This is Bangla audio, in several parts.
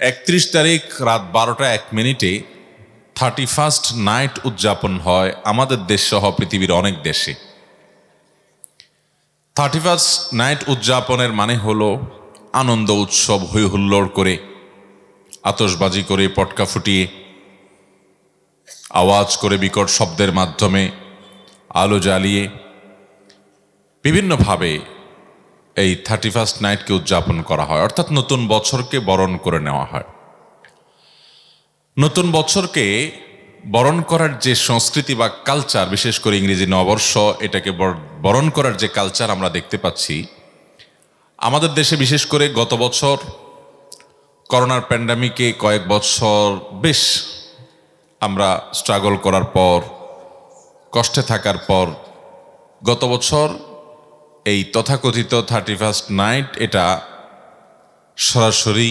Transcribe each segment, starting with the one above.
31 তারিখ রাত 12:01 31st নাইট উদযাপন হয় আমাদের দেশ সহ পৃথিবীর অনেক দেশে। 31st নাইট উদযাপনের মানে হলো আনন্দ উৎসব, হৈ হুল্লোড় করে, আতশবাজি করে, পটকা ফুটিয়ে, আওয়াজ করে, বিকট শব্দের মাধ্যমে, আলো জ্বালিয়ে বিভিন্নভাবে এই 31st নাইটকে উদযাপন করা হয়, অর্থাৎ নতুন বছরকে বরণ করে নেওয়া হয়। নতুন বছরকে বরণ করার যে সংস্কৃতি বা কালচার, বিশেষ করে ইংরেজি নববর্ষ, এটাকে বরণ করার যে কালচার আমরা দেখতে পাচ্ছি আমাদের দেশে, বিশেষ করে গত বছর করোনার প্যান্ডামিকে কয়েক বছর বেশ আমরা স্ট্রাগল করার পর, কষ্টে থাকার পর, গত বছর এই তথাকথিত 31st নাইট এটা সরাসরি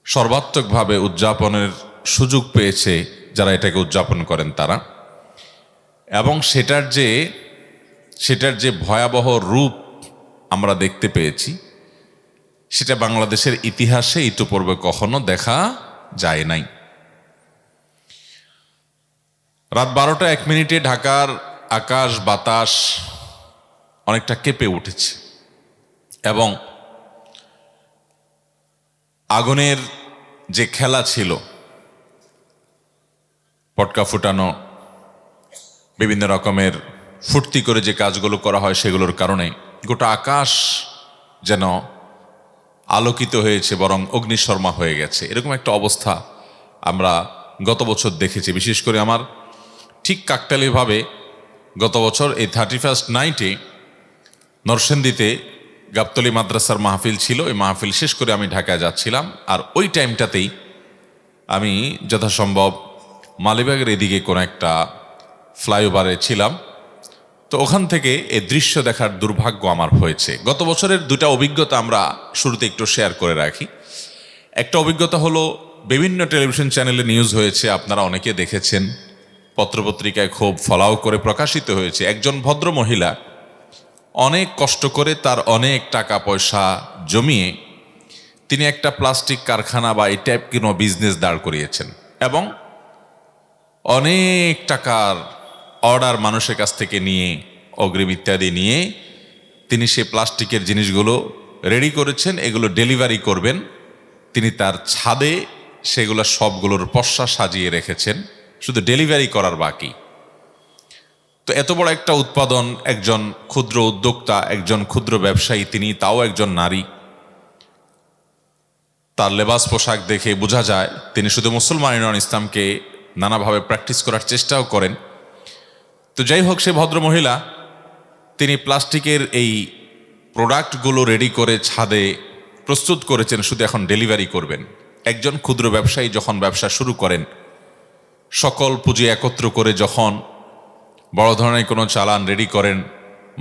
সর্বাত্মকভাবে উদযাপনের সুযোগ পেয়েছে যারা এটাকে উদযাপন করেন তারা, এবং সেটার যে ভয়াবহ রূপ আমরা দেখতে পেয়েছি সেটা বাংলাদেশের ইতিহাসে ইতিপূর্বে কখনো দেখা যায় নাই। রাত 12:01 ঢাকার আকাশ বাতাস অনেকটা কেঁপে উঠেছে এবং আগুনের যে খেলা ছিল, পটকা ফুটানো, বিভিন্ন রকমের ফুর্তি করে যে কাজগুলো করা হয় সেগুলোর কারণে গোটা আকাশ যেন আলোকিত হয়েছে, বরং অগ্নিশর্মা হয়ে গেছে। এরকম একটা অবস্থা আমরা গত বছর দেখেছি। বিশেষ করে আমার ঠিক কাকতালীয়ভাবে গত বছর এই 31st নাইটে নরসিংদীতে গাবতলী মাদ্রাসার মাহফিল ছিল। এই মাহফিল শেষ করে আমি ঢাকায় যাচ্ছিলাম, আর ওই টাইমটাতেই আমি যথাসম্ভব মালিবাগের এদিকে কোনো একটা ফ্লাইওভারে ছিলাম। তো ওখান থেকে এই দৃশ্য দেখার দুর্ভাগ্য আমার হয়েছে। গত বছরের দুটা অভিজ্ঞতা আমরা শুরুতে একটু শেয়ার করে রাখি। একটা অভিজ্ঞতা হলো, বিভিন্ন টেলিভিশন চ্যানেলে নিউজ হয়েছে, আপনারা অনেকে দেখেছেন, পত্রপত্রিকায় খুব ফলাও করে প্রকাশিত হয়েছে। একজন ভদ্র মহিলা অনেক কষ্ট করে তার অনেক টাকা পয়সা জমিয়ে তিনি একটা প্লাস্টিক কারখানা বা এই টাইপ কোনো বিজনেস দাঁড় করিয়েছেন এবং অনেক টাকার অর্ডার মানুষের কাছ থেকে নিয়ে, অগ্রিম ইত্যাদি নিয়ে তিনি সে প্লাস্টিকের জিনিসগুলো রেডি করেছেন, এগুলো ডেলিভারি করবেন। তিনি তার ছাদে সেগুলো সবগুলোর পসরা সাজিয়ে রেখেছেন, শুধু ডেলিভারি করার বাকি। তো এত বড় একটা উৎপাদন, একজন ক্ষুদ্র উদ্যোক্তা, একজন ক্ষুদ্র ব্যবসায়ী, তিনি তাও একজন নারী, তার লেবাস পোশাক দেখে বোঝা যায় তিনি শুধু মুসলমান নন, ইসলামকে নানাভাবে প্র্যাকটিস করার চেষ্টাও করেন। তো যাই হোক, সে ভদ্রমহিলা তিনি প্লাস্টিকের এই প্রোডাক্টগুলো রেডি করে ছাদে প্রস্তুত করেছেন, শুধু এখন ডেলিভারি করবেন। একজন ক্ষুদ্র ব্যবসায়ী যখন ব্যবসা শুরু করেন, সকল পুঁজি একত্র করে যখন বড় ধরনের কোনো চালান রেডি করেন,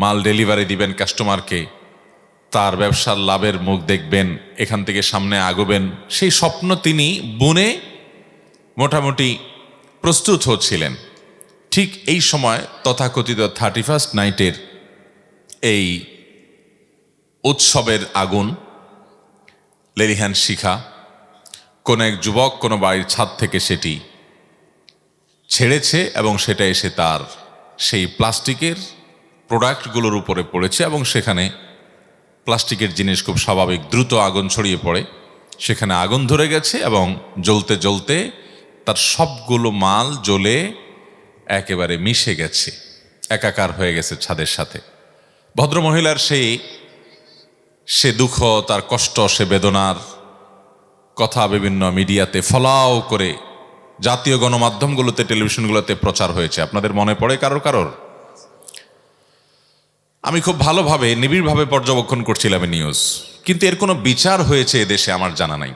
মাল ডেলিভারি দিবেন কাস্টমারকে, তার ব্যবসার লাভের মুখ দেখবেন, এখান থেকে সামনে আগাবেন, সেই স্বপ্ন তিনি বুনে মোটামুটি প্রস্তুত হচ্ছিলেন। ঠিক এই সময় তথাকথিত 31st নাইটের এই উৎসবের আগুন, লেলিহান শিখা, কোন এক যুবক কোনো বাড়ির ছাদ থেকে সেটি ছেড়েছে এবং সেটা এসে তার সেই প্লাস্টিকের প্রোডাক্টগুলোর উপরে পড়েছে এবং সেখানে প্লাস্টিকের জিনিস খুব স্বাভাবিক দ্রুত আগুন ছড়িয়ে পড়ে, সেখানে আগুন ধরে গেছে এবং জ্বলতে জ্বলতে তার সবগুলো মাল জ্বলে একেবারে মিশে গেছে, একাকার হয়ে গেছে ছাদের সাথে। ভদ্রমহিলার সে দুঃখ, তার কষ্ট, সে বেদনার কথা বিভিন্ন মিডিয়াতে ফলাও করে জাতীয় গণমাধ্যমগুলোতে, টেলিভিশনগুলোতে প্রচার হয়েছে। আপনাদের মনে পড়ে কারোর? আমি খুব ভালোভাবে নিবিড়ভাবে পর্যবেক্ষণ করছিলাম এই নিউজ, কিন্তু এর কোনো বিচার হয়েছে এদেশে আমার জানা নাই।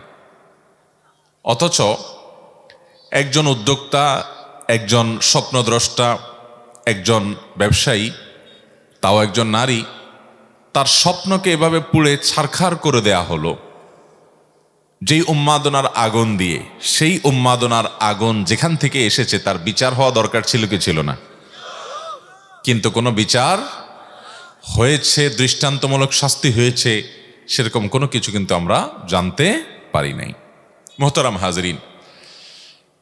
অথচ একজন উদ্যোক্তা, একজন স্বপ্নদ্রষ্টা, একজন ব্যবসায়ী, তাও একজন নারী, তার স্বপ্নকে এভাবে পুড়ে ছারখার করে দেয়া হলো যেই উন্মাদনার আগুন দিয়ে। সেই উন্মাদনার আগুন যেখান থেকে এসেছে তার বিচার হওয়া দরকার ছিল কি ছিল না? কিন্তু কোনো বিচার হয়েছে, দৃষ্টান্তমূলক শাস্তি হয়েছে, সেরকম কোনো কিছু কিন্তু আমরা জানতে পারি নাই। মোহতারাম হাজরিন,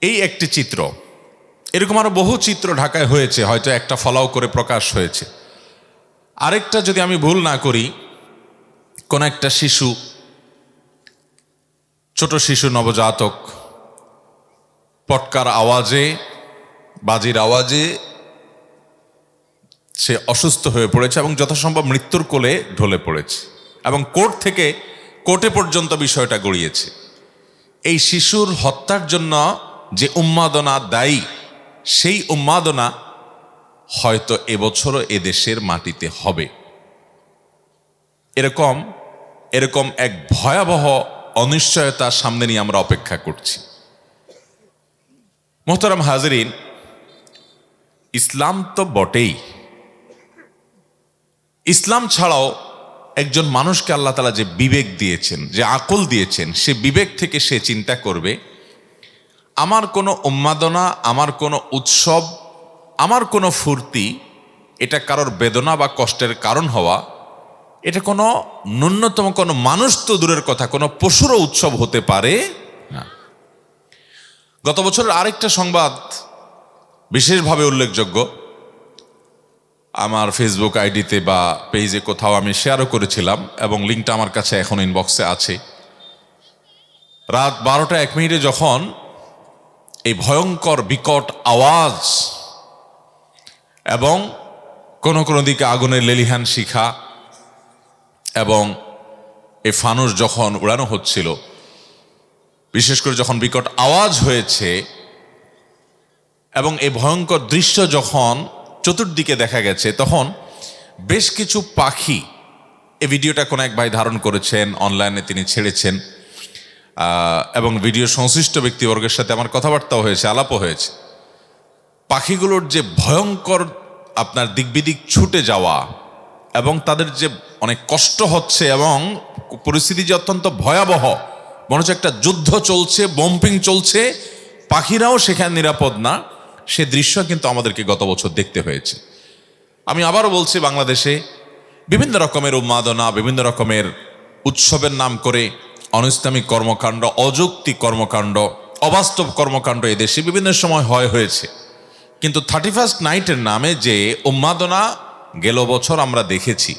এই একটি চিত্র, এরকম আরো বহু চিত্র ঢাকায় হয়েছে, হয়তো একটা ফলাও করে প্রকাশ হয়েছে। আরেকটা যদি আমি ভুল না করি, কোন একটা শিশু, ছোট শিশু নবজাতক পটকার আওয়াজে, বাজির আওয়াজে সে অসুস্থ হয়ে পড়েছে এবং যথাসম্ভব মৃত্যুর কোলে ঢলে পড়েছে এবং কোর্টে পর্যন্ত বিষয়টা গড়িয়েছে। এই শিশুর হত্যার জন্য যে উন্মাদনা দায়ী, সেই উন্মাদনা হয়তো এবছরও এদেশের মাটিতে হবে। এরকম এক ভয়াবহ অনিশ্চয়তার সামনে নিয়ে আমরা অপেক্ষা করছি। মোহতারাম হাজরিন, ইসলাম তো বটেই, ইসলাম ছাড়াও একজন মানুষকে আল্লাহ তাআলা যে বিবেক দিয়েছেন, যে আকল দিয়েছেন, সে বিবেক থেকে সে চিন্তা করবে আমার কোনো উন্মাদনা, আমার কোনো উৎসব, আমার কোনো ফুর্তি, এটা কারোর বেদনা বা কষ্টের কারণ হওয়া, এটা কোনো ন্যূনতম কোনো মানুষ তো দূরের কথা, কোনো পশুরও উৎসব হতে পারে না। গত বছরের আরেকটা সংবাদ বিশেষভাবে উল্লেখযোগ্য, আমার ফেসবুক আইডিতে বা পেজে কোথাও আমি শেয়ারও করেছিলাম এবং লিঙ্কটা আমার কাছে এখন ইনবক্সে আছে। রাত 12:01 যখন এই ভয়ঙ্কর বিকট আওয়াজ এবং কোনো দিকে আগুনের লেলিহান শিখা এবং এই ফানুস যখন উড়ানো হচ্ছিল, বিশেষ করে যখন বিকট আওয়াজ হয়েছে এবং এই ভয়ঙ্কর দৃশ্য যখন চতুর্দিকে দেখা গেছে, তখন বেশ কিছু পাখি, এই ভিডিওটা কোনো এক ভাই ধারণ করেছেন, অনলাইনে তিনি ছেড়েছেন এবং ভিডিও সংশ্লিষ্ট ব্যক্তিবর্গের সাথে আমার কথাবার্তাও হয়েছে, আলাপও হয়েছে। পাখিগুলোর যে ভয়ঙ্কর আপনার দিকবিদিক ছুটে যাওয়া এবং তাদের যে অনেক কষ্ট হচ্ছে এবং পরিস্থিতি যে অত্যন্ত ভয়াবহ, মনে হচ্ছে একটা যুদ্ধ চলছে, বম্পিং চলছে, পাখিরাও সেখানে নিরাপদ না, সে দৃশ্য কিন্তু আমাদেরকে গত বছর দেখতে হয়েছে। আমি আবারও বলছি, বাংলাদেশে বিভিন্ন রকমের উন্মাদনা, বিভিন্ন রকমের উৎসবের নাম করে অনিসলামিক কর্মকাণ্ড, অযৌক্তিক কর্মকাণ্ড, অবাস্তব কর্মকাণ্ড এদেশে বিভিন্ন সময় হয়েছে। কিন্তু 31st নাইটের নামে যে উন্মাদনা গেল বছর আমরা দেখেছি,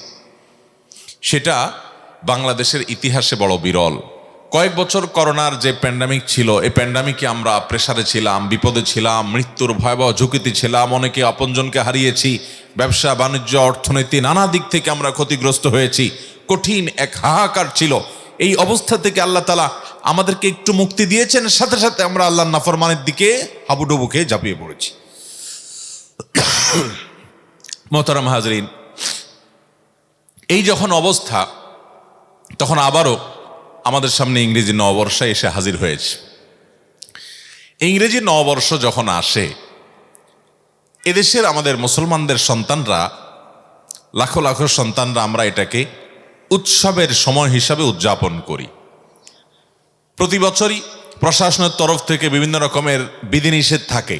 সেটা বাংলাদেশের ইতিহাসে বড় বিরল। কয়েক বছর করোনার যে প্যান্ডামিক ছিল, এই প্যান্ডামিকে আমরা প্রেসারে ছিলাম, বিপদে ছিলাম, মৃত্যুর ভয়াবহ ঝুঁকিতে ছিলাম, অনেকে আপনজনকে হারিয়েছি, ব্যবসা বাণিজ্য অর্থনীতি নানা দিক থেকে আমরা ক্ষতিগ্রস্ত হয়েছি, কঠিন এক হাহাকার ছিল। এই অবস্থা থেকে আল্লাহ তাআলা আমাদেরকে একটু মুক্তি দিয়েছেন, সাথে সাথে আমরা আল্লাহর নাফরমানের দিকে হাবুডুবু খেয়ে ঝাঁপিয়ে পড়েছি। মোহতারাম হাজরিন, এই যখন অবস্থা, তখন আবারও আমাদের সামনে ইংরেজি নববর্ষ এসে হাজির হয়েছে। ইংরেজি নববর্ষ যখন আসে, এদেশের আমাদের মুসলমানদের সন্তানরা, লাখো লাখো সন্তানরা, আমরা এটাকে উৎসবের সময় হিসাবে উদযাপন করি। প্রতি বছরই প্রশাসনের তরফ থেকে বিভিন্ন রকমের বিধিনিষেধ থাকে,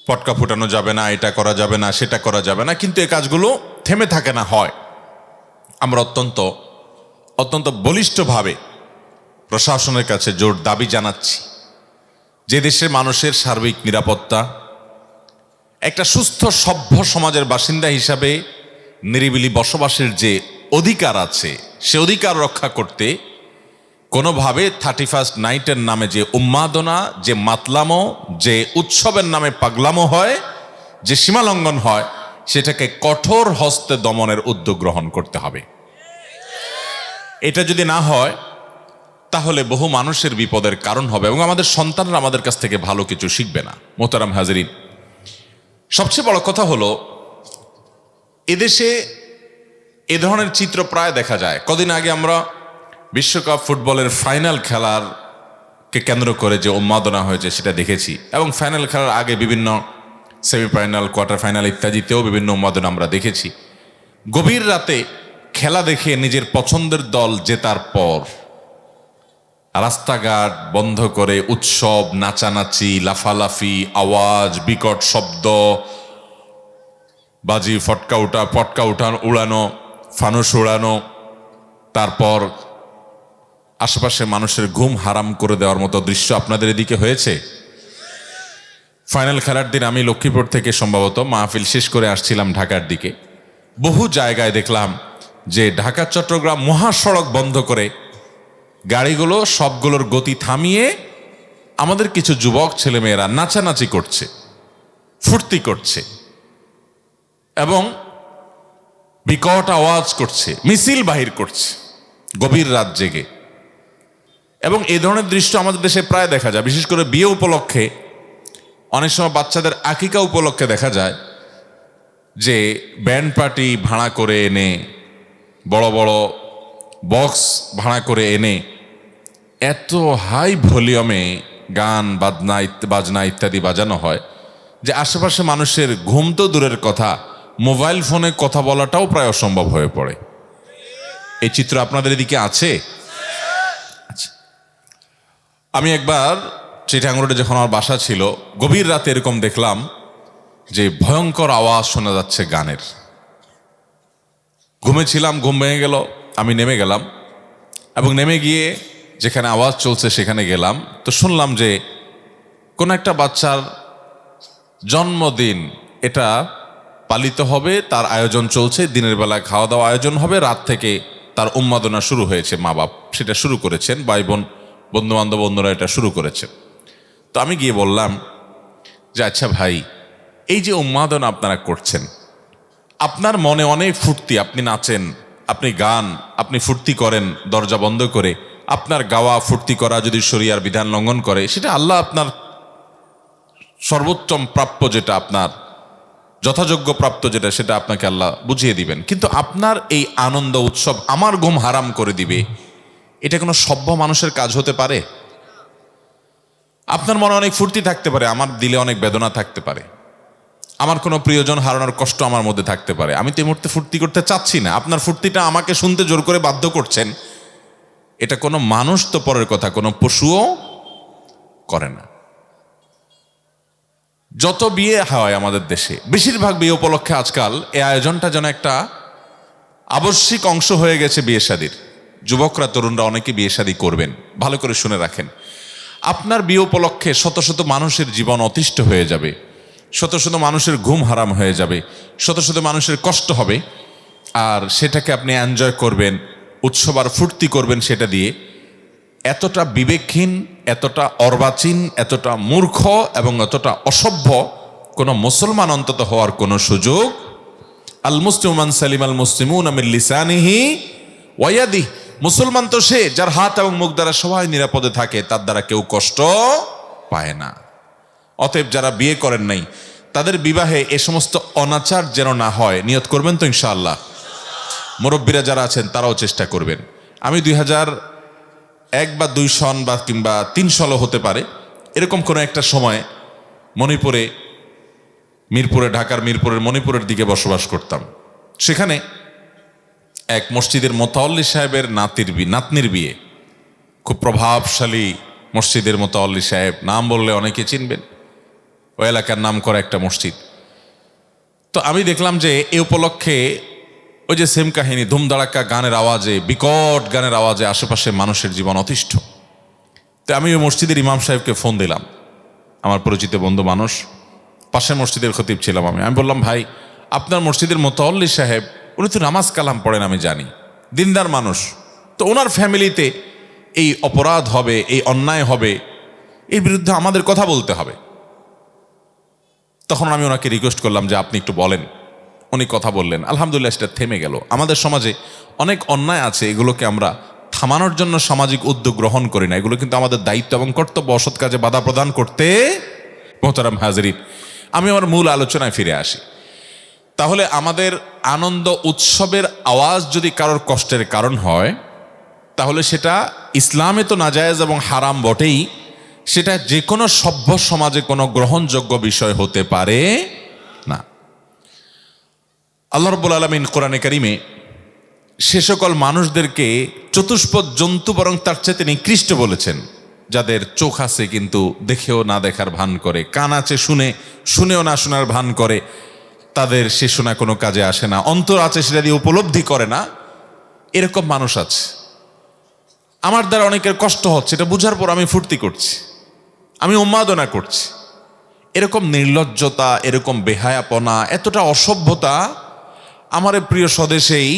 পটকা ফুটানো যাবে না, এটা করা যাবে না, সেটা করা যাবে না, কিন্তু এই কাজগুলো থেমে থাকে না, হয়। আমরা অত্যন্ত বলিষ্ঠভাবে প্রশাসনের কাছে জোর দাবি জানাচ্ছি যে দেশের মানুষের সার্বিক নিরাপত্তা, একটা সুস্থ সভ্য সমাজের বাসিন্দা হিসাবে নিরিবিলি বসবাসের যে অধিকার আছে, সে অধিকার রক্ষা করতে কোনোভাবে 31st নাইটের নামে যে উন্মাদনা, যে মাতলামো, যে উৎসবের নামে পাগলামো হয়, যে সীমালঙ্ঘন হয়, সেটাকে কঠোর হস্তে দমনের উদ্যোগ গ্রহণ করতে হবে। এটা যদি না হয়, তাহলে বহু মানুষের বিপদের কারণ হবে এবং আমাদের সন্তানরা আমাদের কাছ থেকে ভালো কিছু শিখবে না। মোহতারাম হাজরিন, সবচেয়ে বড় কথা হলো, এদেশে এ ধরনের চিত্র প্রায় দেখা যায়। কদিন আগে আমরা বিশ্বকাপ ফুটবলের ফাইনাল খেলারকে কেন্দ্র করে যে উন্মাদনা হয়েছে সেটা দেখেছি এবং ফাইনাল খেলার আগে বিভিন্ন সেমিফাইনাল, কোয়ার্টার ফাইনাল ইত্যাদিতেও বিভিন্ন উন্মাদনা আমরা দেখেছি। গভীর রাতে খেলা দেখে নিজের পছন্দের দল জেতার পর রাস্তাঘাট বন্ধ করে উৎসব, নাচানাচি, লাফালাফি, আওয়াজ, বিকট শব্দ, বাজি, পটকা উড়ানো, ফানুস উড়ানো, তারপর আশেপাশে মানুষের ঘুম হারাম করে দেওয়ার মতো দৃশ্য আপনাদের এদিকে হয়েছে? ফাইনাল খেলার দিন আমি লক্ষ্মীপুর থেকে সম্ভবত মাহফিল শেষ করে আসছিলাম ঢাকার দিকে। বহু জায়গায় দেখলাম যে ঢাকা চট্টগ্রাম মহাসড়ক বন্ধ করে গাড়িগুলো সবগুলোর গতি থামিয়ে আমাদের কিছু যুবক ছেলেমেয়েরা নাচানাচি করছে, ফুর্তি করছে এবং বিকট আওয়াজ করছে, মিছিল বাহির করছে গভীর রাত জেগে। এবং এই ধরনের দৃশ্য আমাদের দেশে প্রায় দেখা যায়, বিশেষ করে বিয়ে উপলক্ষে, অনেক সময় বাচ্চাদের আকিকা উপলক্ষে দেখা যায় যে ব্যান্ড পার্টি ভাড়া করে এনে, বড় বড় বক্স ভাড়া করে এনে এত হাই ভলিউমে গান বাজনা ইত্যাদি বাজানো হয় যে আশেপাশে মানুষের ঘুম তো দূরের কথা, মোবাইল ফোনে কথা বলাটাও প্রায় অসম্ভব হয়ে পড়ে। এই চিত্র আপনাদের এদিকে আছে? আচ্ছা, আমি একবার চিটাগাং রোডে যখন আমার বাসা ছিল, গভীর রাতে এরকম দেখলাম যে ভয়ঙ্কর আওয়াজ শোনা যাচ্ছে গানের। ঘুমেছিলাম, ঘুম ভেঙে গেল, আমি নেমে গেলাম এবং নেমে গিয়ে যেখানে আওয়াজ চলছে সেখানে গেলাম। তো শুনলাম যে কোন একটা বাচ্চার জন্মদিন, এটা পালিত হবে, তার আয়োজন চলছে, দিনের বেলা খাওয়া দাওয়া আয়োজন হবে, রাত থেকে তার উন্মাদনা শুরু হয়েছে, মা বাপ সেটা শুরু করেছেন, ভাই বোন বন্ধু বান্ধব অন্যরা এটা শুরু করেছেন। তো আমি গিয়ে বললাম যে আচ্ছা ভাই, এই যে উন্মাদনা আপনারা করছেন, আপনার মনে অনেক ফুর্তি, আপনি নাচেন, আপনি গান, আপনি ফুর্তি করেন দরজা বন্ধ করে, আপনার গাওয়া ফুর্তি করা যদি শরিয়ার বিধান লঙ্ঘন করে, সেটা আল্লাহ আপনার সর্বোত্তম প্রাপ্য, যেটা আপনার যথাযোগ্য প্রাপ্ত যেটা, সেটা আপনাকে আল্লাহ বুঝিয়ে দিবেন। কিন্তু আপনার এই আনন্দ উৎসব আমার ঘুম হারাম করে দিবে, এটা কোনো সভ্য মানুষের কাজ হতে পারে? আপনার মনে অনেক ফুর্তি থাকতে পারে, আমার দিলে অনেক বেদনা থাকতে পারে, আমার কোনো প্রিয়জন হারানোর কষ্ট আমার মধ্যে থাকতে পারে, আমি তো এই মুহূর্তে ফুর্তি করতে চাচ্ছি না, আপনার ফুর্তিটা আমাকে শুনতে জোর করে বাধ্য করছেন। এটা কোনো মানুষ তো পরের কথা, কোনো পশুও করে না। যত বিয়ে হয় আমাদের দেশে, বেশিরভাগ বিয়ে উপলক্ষে আজকাল এই আয়োজনটা যেন একটা আবশ্যিক অংশ হয়ে গেছে বিয়ে শাদীর। যুবকরা, তরুণরা অনেকে বিয়ে শাদী করবেন, ভালো করে শুনে রাখেন। আপনার বিয়ে উপলক্ষে শত শত মানুষের জীবন অতিষ্ঠ হয়ে যাবে, শত শত মানুষের ঘুম হারাম হয়ে যাবে, শত শত মানুষের কষ্ট হবে, আর সেটাকে আপনি এনজয় করবেন, উৎসব আর ফুর্তি করবেন সেটা দিয়ে। এতটা বিবেকহীন, এতটা অর্বাচীন, এতটা মূর্খ এবং এতটা অসভ্য কোনো মুসলমান অন্তত হওয়ার কোনো সুযোগ। আল মুসলিমান সালিম আল মুসলিমুন মিন লিসানিহি ওয়া ইয়াদিহি, মুসলমান তো সে যার হাত এবং মুখ দ্বারা সবাই নিরাপদে থাকে, তার দ্বারা কেউ কষ্ট পায় না। অতএব যারা বিয়ে করেন নাই, তাদের বিবাহে এ সমস্ত অনাচার যেন না হয়, নিয়ত করবেন তো ইনশাআল্লাহ। মুরব্বীরা যারা আছেন তারাও চেষ্টা করবেন। আমি 2001 বা 2 সন বা কিংবা 3 সালও হতে পারে, এরকম কোনো একটা সময় মণিপুরে, ঢাকার মিরপুরের মণিপুরের দিকে বসবাস করতাম। সেখানে এক মসজিদের মোতাওয়াল্লি সাহেবের নাতনির বিয়ে। খুব প্রভাবশালী মসজিদের মোতাওয়াল্লি সাহেব, নাম বললে অনেকে চিনবেন, ওই এলাকার নাম করা একটা মসজিদ। তো আমি দেখলাম যে এ উপলক্ষে ওই যে সেম কাহিনী, ধুমধাড়াক্কা গানের আওয়াজে, বিকট গানের আওয়াজে আশেপাশে মানুষের জীবন অতিষ্ঠ। তো আমি ওই মসজিদের ইমাম সাহেবকে ফোন দিলাম, আমার পরিচিত বন্ধু মানুষ, পাশের মসজিদের খতিব ছিলাম আমি বললাম, ভাই আপনার মসজিদের মোতাওয়াল্লি সাহেব, উনি তো নামাজ কালাম পড়েন, আমি জানি, দিনদার মানুষ, তো ওনার ফ্যামিলিতে এই অপরাধ হবে, এই অন্যায় হবে, এর বিরুদ্ধে আমাদের কথা বলতে হবে। তখন আমি ওনাকে রিকোয়েস্ট করলাম যে আপনি একটু বলেন। উনি কথা বললেন, আলহামদুলিল্লাহ সেটা থেমে গেল। আমাদের সমাজে অনেক অন্যায় আছে, এগুলোকে আমরা থামানোর জন্য সামাজিক উদ্যোগ গ্রহণ করি না, এগুলো কিন্তু আমাদের দায়িত্ব এবং কর্তব্য, অসৎ কাজে বাধা প্রদান করতে। মোহতারাম হাজরিন, আমি আমার মূল আলোচনায় ফিরে আসি। তাহলে আমাদের আনন্দ উৎসবের আওয়াজ যদি কারোর কষ্টের কারণ হয়, তাহলে সেটা ইসলামে তো নাজায়েজ এবং হারাম বটেই, সেটা যে কোনো সভ্য সমাজে কোনো গ্রহণযোগ্য বিষয় হতে পারে না। আল্লাহ রাব্বুল আলামিন কোরআনে কারিমে সে সকল মানুষদেরকে চতুষ্পদ জন্তু বরং তার চেয়ে নিকৃষ্ট বলেছেন, যাদের চোখ আছে কিন্তু দেখেও না দেখার ভান করে, কান আছে শুনেও না শোনার ভান করে, তাদের সে শোনা কোনো কাজে আসে না, অন্তর আছে সেটা দিয়ে উপলব্ধি করে না, এরকম মানুষ আছে। আমার দ্বারা অনেকের কষ্ট হচ্ছে, এটা বুঝার পর আমি ফুর্তি করছি, আমি উন্মাদনা করছি। এরকম নির্লজ্জতা, এরকম বেহায়াপনা, এতটা অসভ্যতা আমার প্রিয় স্বদেশেই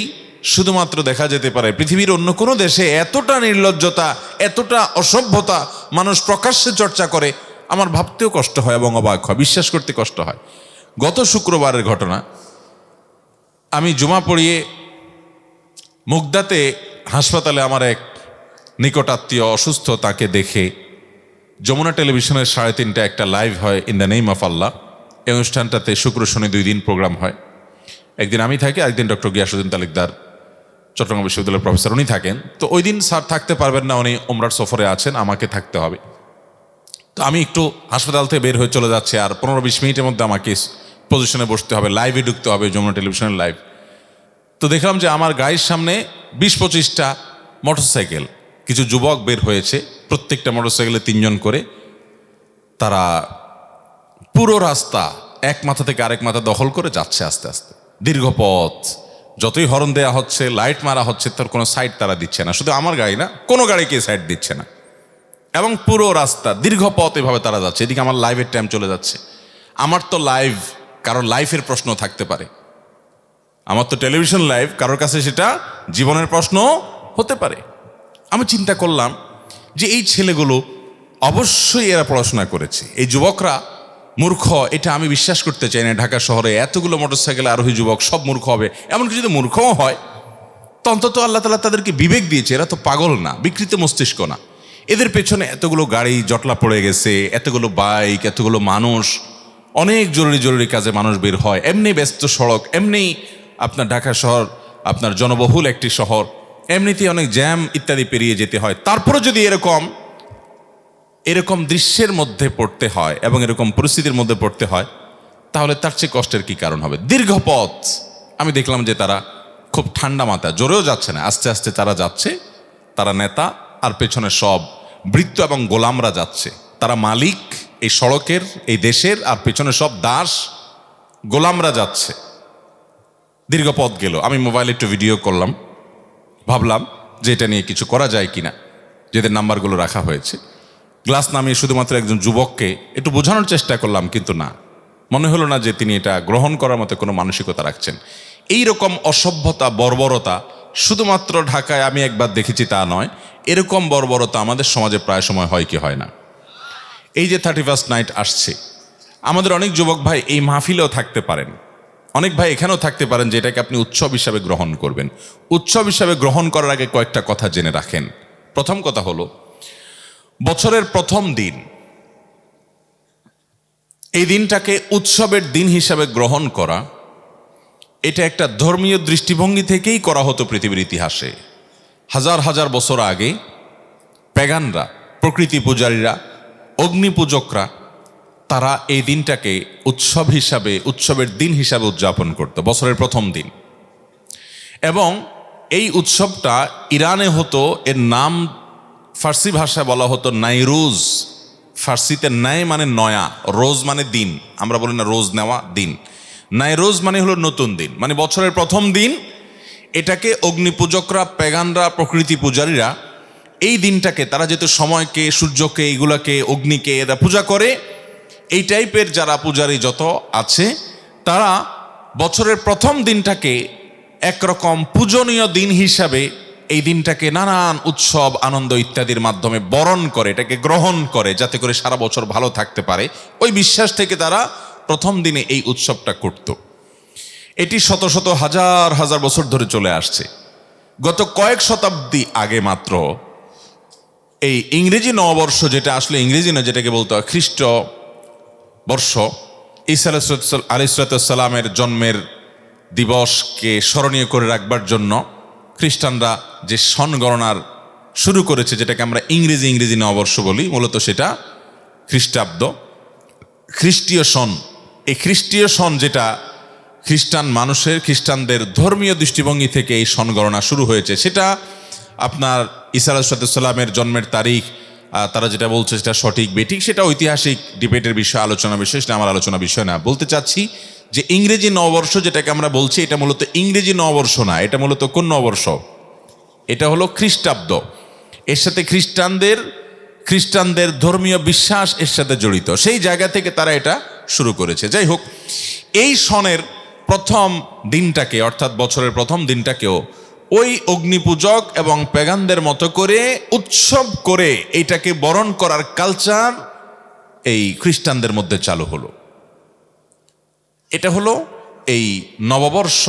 শুধুমাত্র দেখা যেতে পারে। পৃথিবীর অন্য কোনো দেশে এতটা নির্লজ্জতা, এতটা অসভ্যতা মানুষ প্রকাশ্যে চর্চা করে আমার ভাবতেও কষ্ট হয় এবং অবাক হয়, বিশ্বাস করতে কষ্ট হয়। গত শুক্রবারের ঘটনা, আমি জুমা পড়িয়ে মুগদাতে হাসপাতালে আমার এক নিকটাত্মীয় অসুস্থ, তাকে দেখে যমুনা টেলিভিশনের 3:30 একটা লাইভ হয় ইন দ্য নেম অফ আল্লাহ। এই অনুষ্ঠানটাতে শুক্র শনি 2 দিন প্রোগ্রাম হয়। একদিন আমি থাকি, একদিন ডক্টর গিয়াসউদ্দিন তালুকদার চট্টগ্রাম বিশ্ববিদ্যালয়ের প্রফেসর, উনি থাকেন। তো ওই দিন স্যার থাকতে পারবেন না, উনি ওমরার সফরে আছেন, আমাকে থাকতে হবে। তো আমি একটু হাসপাতাল থেকে বের হয়ে চলে যাচ্ছি, আর 15-20 মিনিটের মধ্যে আমাকে পজিশনে বসতে হবে, লাইভে ঢুকতে হবে, যমুনা টেলিভিশনের লাইভ। তো দেখলাম যে আমার গাড়ির সামনে 20-25টা মোটরসাইকেল, কিছু যুবক বের হয়েছে, প্রত্যেকটা মোটরসাইকেলে 3 জন করে। তারা পুরো রাস্তা এক মাথা থেকে আরেক মাথা দখল করে যাচ্ছে আস্তে আস্তে, দীর্ঘ পথ। যতই হর্ন দেওয়া হচ্ছে, লাইট মারা হচ্ছে, তার কোনো সাইড তারা দিচ্ছে না। শুধু আমার গাড়ি না, কোনো গাড়িকে সাইড দিচ্ছে না, এবং পুরো রাস্তা দীর্ঘ পথ এভাবে তারা যাচ্ছে। এদিকে আমার লাইভের টাইম চলে যাচ্ছে। আমার তো লাইভ, কারোর লাইফের প্রশ্ন থাকতে পারে, আমার তো টেলিভিশন লাইভ, কারোর কাছে সেটা জীবনের প্রশ্ন হতে পারে। আমি চিন্তা করলাম যে এই ছেলেগুলো অবশ্যই এরা পড়াশোনা করেছে, এই যুবকরা মূর্খ এটা আমি বিশ্বাস করতে চাই না। ঢাকা শহরে এতগুলো মোটরসাইকেল আরোহী যুবক সব মূর্খ হবে, এমনকি যদি মূর্খও হয় তো অন্তত আল্লাহ তাআলা তাদেরকে বিবেক দিয়েছে, এরা তো পাগল না, বিকৃত মস্তিষ্ক না। এদের পেছনে এতগুলো গাড়ি জটলা পড়ে গেছে, এতগুলো বাইক, এতগুলো মানুষ, অনেক জরুরি জরুরি কাজে মানুষ বের হয়, এমনি ব্যস্ত সড়ক, এমনি আপনার ঢাকা শহর আপনার জনবহুল একটি শহর, এমনিতেই অনেক জ্যাম ইত্যাদি পেরিয়ে যেতে হয়। তারপরে যদি এরকম দৃশ্যের মধ্যে পড়তে হয় এবং এরকম পরিস্থিতির মধ্যে পড়তে হয়, তাহলে তার চেয়ে কষ্টের কি কারণ হবে? দীর্ঘ পথ। আমি দেখলাম যে তারা খুব ঠান্ডা মাথা, জোরেও যাচ্ছে না, আস্তে আস্তে তারা যাচ্ছে। তারা নেতা, আর পেছনে সব ভৃত্য এবং গোলামরা যাচ্ছে। তারা মালিক এই সড়কের, এই দেশের, আর পেছনে সব দাস গোলামরা যাচ্ছে। দীর্ঘ পথ গেল। আমি মোবাইলে একটু ভিডিও করলাম, ভাবলাম যে এটা নিয়ে কিছু করা যায় কিনা, যেদের নাম্বারগুলো রাখা হয়েছে। গ্লাস নামিয়ে শুধুমাত্র একজন যুবককে একটু বোঝানোর চেষ্টা করলাম, কিন্তু না, মনে হলো না যে তিনি এটা গ্রহণ করার মতো কোনো মানসিকতা রাখছেন। এই রকম অসভ্যতা, বর্বরতা শুধুমাত্র ঢাকায় আমি একবার দেখেছি তা নয়, এরকম বর্বরতা আমাদের সমাজে প্রায় সময় হয় কি হয় না। এই যে 31st নাইট আসছে, আমাদের অনেক যুবক ভাই এই মাহফিলেও থাকতে পারেন, অনেক ভাই এখানেও থাকতে পারেন, যে এটাকে আপনি উৎসব হিসাবে গ্রহণ করবেন। উৎসব হিসাবে গ্রহণ করার আগে কয়েকটা কথা জেনে রাখেন। প্রথম কথা হলো, বছরের প্রথম দিন, এই দিনটাকে উৎসবের দিন হিসাবে গ্রহণ করা, এটা একটা ধর্মীয় দৃষ্টিভঙ্গি থেকেই করা হতো পৃথিবীর ইতিহাসে। হাজার হাজার বছর আগে প্যাগানরা, প্রকৃতি পূজারীরা, অগ্নি পূজকরা, তারা এই দিনটাকে উৎসব হিসাবে, উৎসবের দিন হিসাবে উদযাপন করত, বছরের প্রথম দিন। এবং এই উৎসবটা ইরানে হতো, এর নাম ফার্সি ভাষায় বলা হতো নাইরুজ। ফার্সিতে নাই মানে নয়া, রোজ মানে দিন, আমরা বলি না রোজ নেওয়া, দিন। নাইরোজ মানে হলো নতুন দিন, মানে বছরের প্রথম দিন। এটাকে অগ্নিপূজকরা, প্যাগানরা, প্রকৃতি পূজারীরা এই দিনটাকে, তারা যেহেতু সময়কে, সূর্যকে, এইগুলাকে, অগ্নিকে এরা পূজা করে, এই টাইপের যারা পূজারী যত আছে, তারা বছরের প্রথম দিনটাকে একরকম পূজনীয় দিন হিসাবে এই দিনটাকে নানান উৎসব, আনন্দ ইত্যাদির মাধ্যমে বরণ করে, এটাকে গ্রহণ করে, যাতে করে সারা বছর ভালো থাকতে পারে। ওই বিশ্বাস থেকে তারা প্রথম দিনে এই উৎসবটা করত। এটি শত শত হাজার হাজার বছর ধরে চলে আসছে। গত কয়েক শতাব্দী আগে মাত্র এই ইংরেজি নববর্ষ, যেটা আসলে ইংরেজি না, যেটাকে বলতে হয় খ্রিস্ট বর্ষ, ঈসা আলাইহিসসালামের জন্মের দিবসকে স্মরণীয় করে রাখবার জন্য খ্রিস্টানরা যে সন গণনার শুরু করেছে, যেটাকে আমরা ইংরেজি নববর্ষ বলি, মূলত সেটা খ্রিস্টাব্দ, খ্রিস্টীয় সন। এই খ্রিস্টীয় সন, যেটা খ্রিস্টান মানুষের, খ্রিস্টানদের ধর্মীয় দৃষ্টিভঙ্গি থেকে এই সন গণনা শুরু হয়েছে, সেটা আপনার ঈসা আলাইহিসসালামের জন্মের তারিখ, তারা যেটা বলছে সেটা সঠিক বেঠিক, সেটা ঐতিহাসিক ডিবেটের বিষয়, আলোচনা বিষয়, সেটা আমার আলোচনা বিষয় না। বলতে চাচ্ছি যে ইংরেজি নববর্ষ যেটাকে আমরা বলছি, এটা মূলত ইংরেজি নববর্ষ না, এটা মূলত কোন নববর্ষ? এটা হলো খ্রিস্টাব্দ। এর সাথে খ্রিস্টানদের ধর্মীয় বিশ্বাস এর সাথে জড়িত, সেই জায়গা থেকে তারা এটা শুরু করেছে। যাই হোক, এই সনের প্রথম দিনটাকে অর্থাৎ বছরের প্রথম দিনটাকেও ওই অগ্নিপূজক এবং পেগানদের মতো করে উৎসব করে এইটাকে বরণ করার কালচার এই খ্রিস্টানদের মধ্যে চালু হলো। এটা হলো এই নববর্ষ,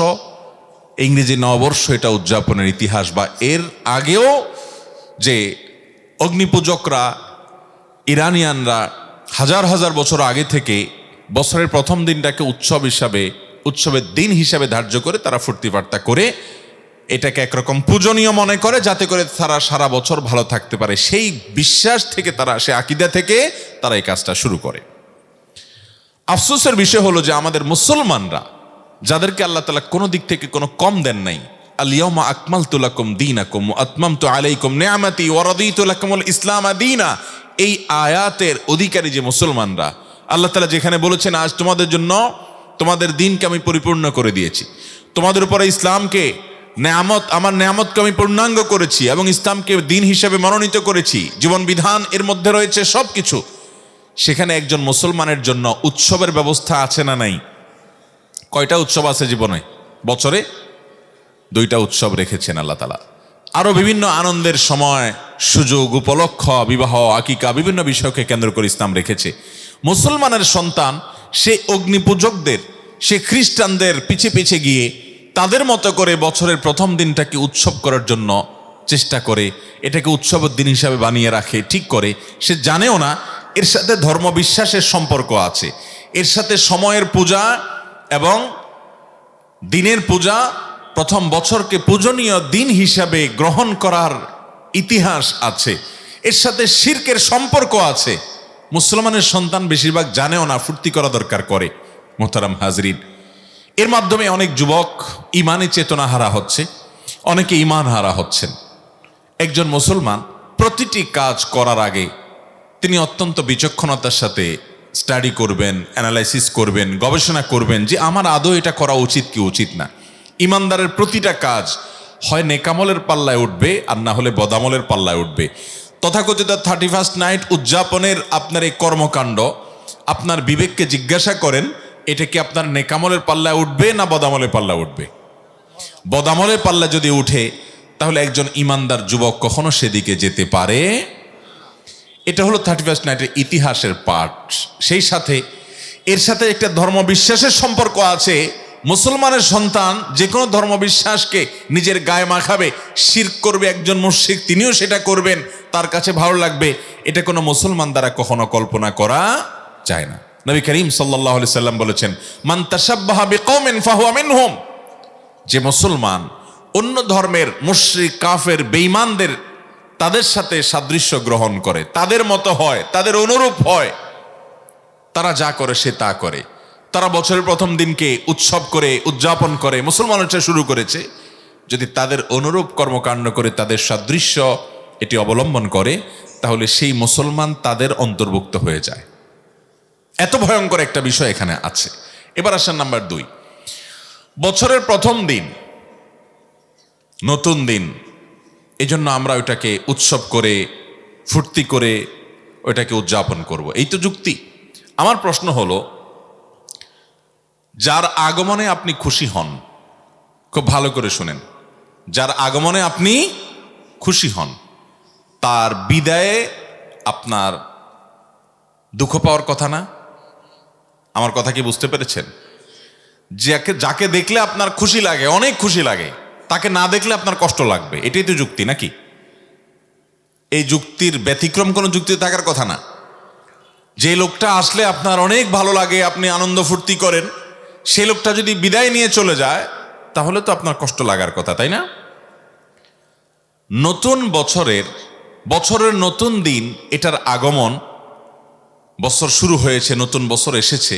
ইংরেজি নববর্ষ, এটা উদযাপনের ইতিহাস। বা এর আগেও যে অগ্নিপূজকরা, ইরানিয়ানরা হাজার হাজার বছর আগে থেকে বছরের প্রথম দিনটাকে উৎসবের দিন হিসাবে ধার্য করে তারা ফুর্তি ফার্তা করে এটাকে একরকম পূজনীয় মনে করে, যাতে করে তারা সারা বছর ভালো থাকতে পারে। সেই বিশ্বাস থেকে সে আকীদা থেকে তারা এই কাজটা শুরু করে। আফসোসের বিষয় হলো যে আমাদের মুসলমানরা, যাদেরকে আল্লাহ তাআলা কোনো দিক থেকে কোনো কম দেন নাই, আল-ইয়াওমা আকমালতু লাকুম দীনাকুম ওয়া আতমামতু আলাইকুম নি'মাতি ওয়া রাদিতু লাকুমুল ইসলাম দীনা, এই আয়াতের অধিকারী যে মুসলমানরা, আল্লাহ তাআলা যেখানে বলেছেন আজ তোমাদের জন্য তোমাদের দিনকে আমি পরিপূর্ণ করে দিয়েছি, তোমাদের উপরে ইসলামকে আমার নেয়ামতকে আমি পূর্ণাঙ্গ করেছি এবং ইসলামকে দিন হিসেবে মনোনীত করেছি, জীবন বিধান এর মধ্যে রয়েছে সবকিছু, সেখানে একজন মুসলমানের জন্য উৎসবের ব্যবস্থা আছে না নাই? কয়টা উৎসব আছে জীবনে? বছরে 2টা উৎসব রেখেছেন আল্লাহ তাআলা। আরো বিভিন্ন আনন্দের সময়, সুযোগ, উপলক্ষ, বিবাহ, আকিকা, বিভিন্ন বিষয়কে কেন্দ্র করে ইসলাম রেখেছে। মুসলমানের সন্তান সে অগ্নিপূজকদের, সে খ্রিস্টানদের পিছে পিছে গিয়ে তাদের মতো করে বছরের প্রথম দিনটাকে উৎসব করার জন্য চেষ্টা করে, এটাকে উৎসবের দিন হিসাবে বানিয়ে রাখে, ঠিক করে। সে জানেও না এর সাথে ধর্মবিশ্বাসের সম্পর্ক আছে, এর সাথে সময়ের পূজা এবং দিনের পূজা, প্রথম বছরকে পূজনীয় দিন হিসাবে গ্রহণ করার ইতিহাস আছে, এর সাথে শিরকের সম্পর্ক আছে। মুসলমানের সন্তান বেশিরভাগ জানেও না, ফুর্তি করা দরকার করে। মোহতারাম হাজরিন, এর মাধ্যমে অনেক যুবক ইমানে চেতনা হারা হচ্ছে, অনেকে ইমান হারা হচ্ছেন। একজন মুসলমান প্রতিটি কাজ করার আগে তিনি অত্যন্ত বিচক্ষণতার সাথে স্টাডি করবেন, অ্যানালাইসিস করবেন, গবেষণা করবেন যে আমার আদৌ এটা করা উচিত কি উচিত না। ইমানদারের প্রতিটা কাজ হয় নেকামলের পাল্লায় উঠবে আর না হলে বদামলের পাল্লায় উঠবে। তথাকথিত 31st নাইট উদযাপনের আপনার এই কর্মকাণ্ড, আপনার বিবেককে জিজ্ঞাসা করেন এটা কি আপনার নেকামলের পাল্লায় উঠবে না বদামলের পাল্লায় উঠবে? বদামলের পাল্লা যদি উঠে তাহলে একজন ইমানদার যুবক কখনো সেদিকে যেতে পারে। এটা হলো 31st নাইটের ইতিহাসের পাঠ। সেই সাথে এর সাথে একটা ধর্মবিশ্বাসের সম্পর্ক আছে। মুসলমানের সন্তান যে কোনো ধর্মবিশ্বাসকে নিজের গায়ে মাখাবে, শিরক করবে, একজন মুশরিক তিনিও সেটা করবেন, তার কাছে ভালো লাগবে, এটা কোনো মুসলমান দ্বারা কখনো কল্পনা করা যায় না। নবী করিম সাল্লাল্লাহু আলাইহি সাল্লাম বলেছেন, মান তাশাব্বাহা বিকওমিন ফাহুয়া মিনহুম, যে মুসলমান অন্য ধর্মের মুশরিক, কাফের, বেঈমানদের তাদের সাথে সাদৃশ্য গ্রহণ করে, তাদের মতো হয়, তাদের অনুরূপ হয়, তারা যা করে সে তা করে, তারা বছরের প্রথম দিনকে উৎসব করে উদযাপন করে, মুসলমানরা শুরু করেছে, যদি তাদের অনুরূপ কর্মকাণ্ড করে, তাদের সাদৃশ্য এটি অবলম্বন করে, তাহলে সেই মুসলমান তাদের অন্তর্ভুক্ত হয়ে যায়। এত ভয়ঙ্কর একটা বিষয় এখানে আছে। এবার আসেন নাম্বার 2, বছরের প্রথম দিন, নতুন দিন, এই জন্য আমরা ওইটাকে উৎসব করে ফুর্তি করে ওইটাকে উদযাপন করব, এই তো যুক্তি। আমার প্রশ্ন হলো, যার আগমনে আপনি খুশি হন, খুব ভালো করে শুনেন, যার আগমনে আপনি খুশি হন, তার বিদায়ে আপনার দুঃখ পাওয়ার কথা না? আমার কথা কি বুঝতে পেরেছেন? যাকে দেখলে আপনার খুশি লাগে, অনেক খুশি লাগে, তাকে না দেখলে আপনার কষ্ট লাগবে, এটাই তো যুক্তি নাকি? এই যুক্তির ব্যতিক্রম কোনো যুক্তি থাকার কথা না। যে লোকটা আসলে আপনার অনেক ভালো লাগে, আপনি আনন্দ ফুর্তি করেন, সে লোকটা যদি বিদায় নিয়ে চলে যায় তাহলে তো আপনার কষ্ট লাগার কথা, তাই না? নতুন বছরের নতুন দিন, এটার আগমন, বছর শুরু হয়েছে, নতুন বছর এসেছে,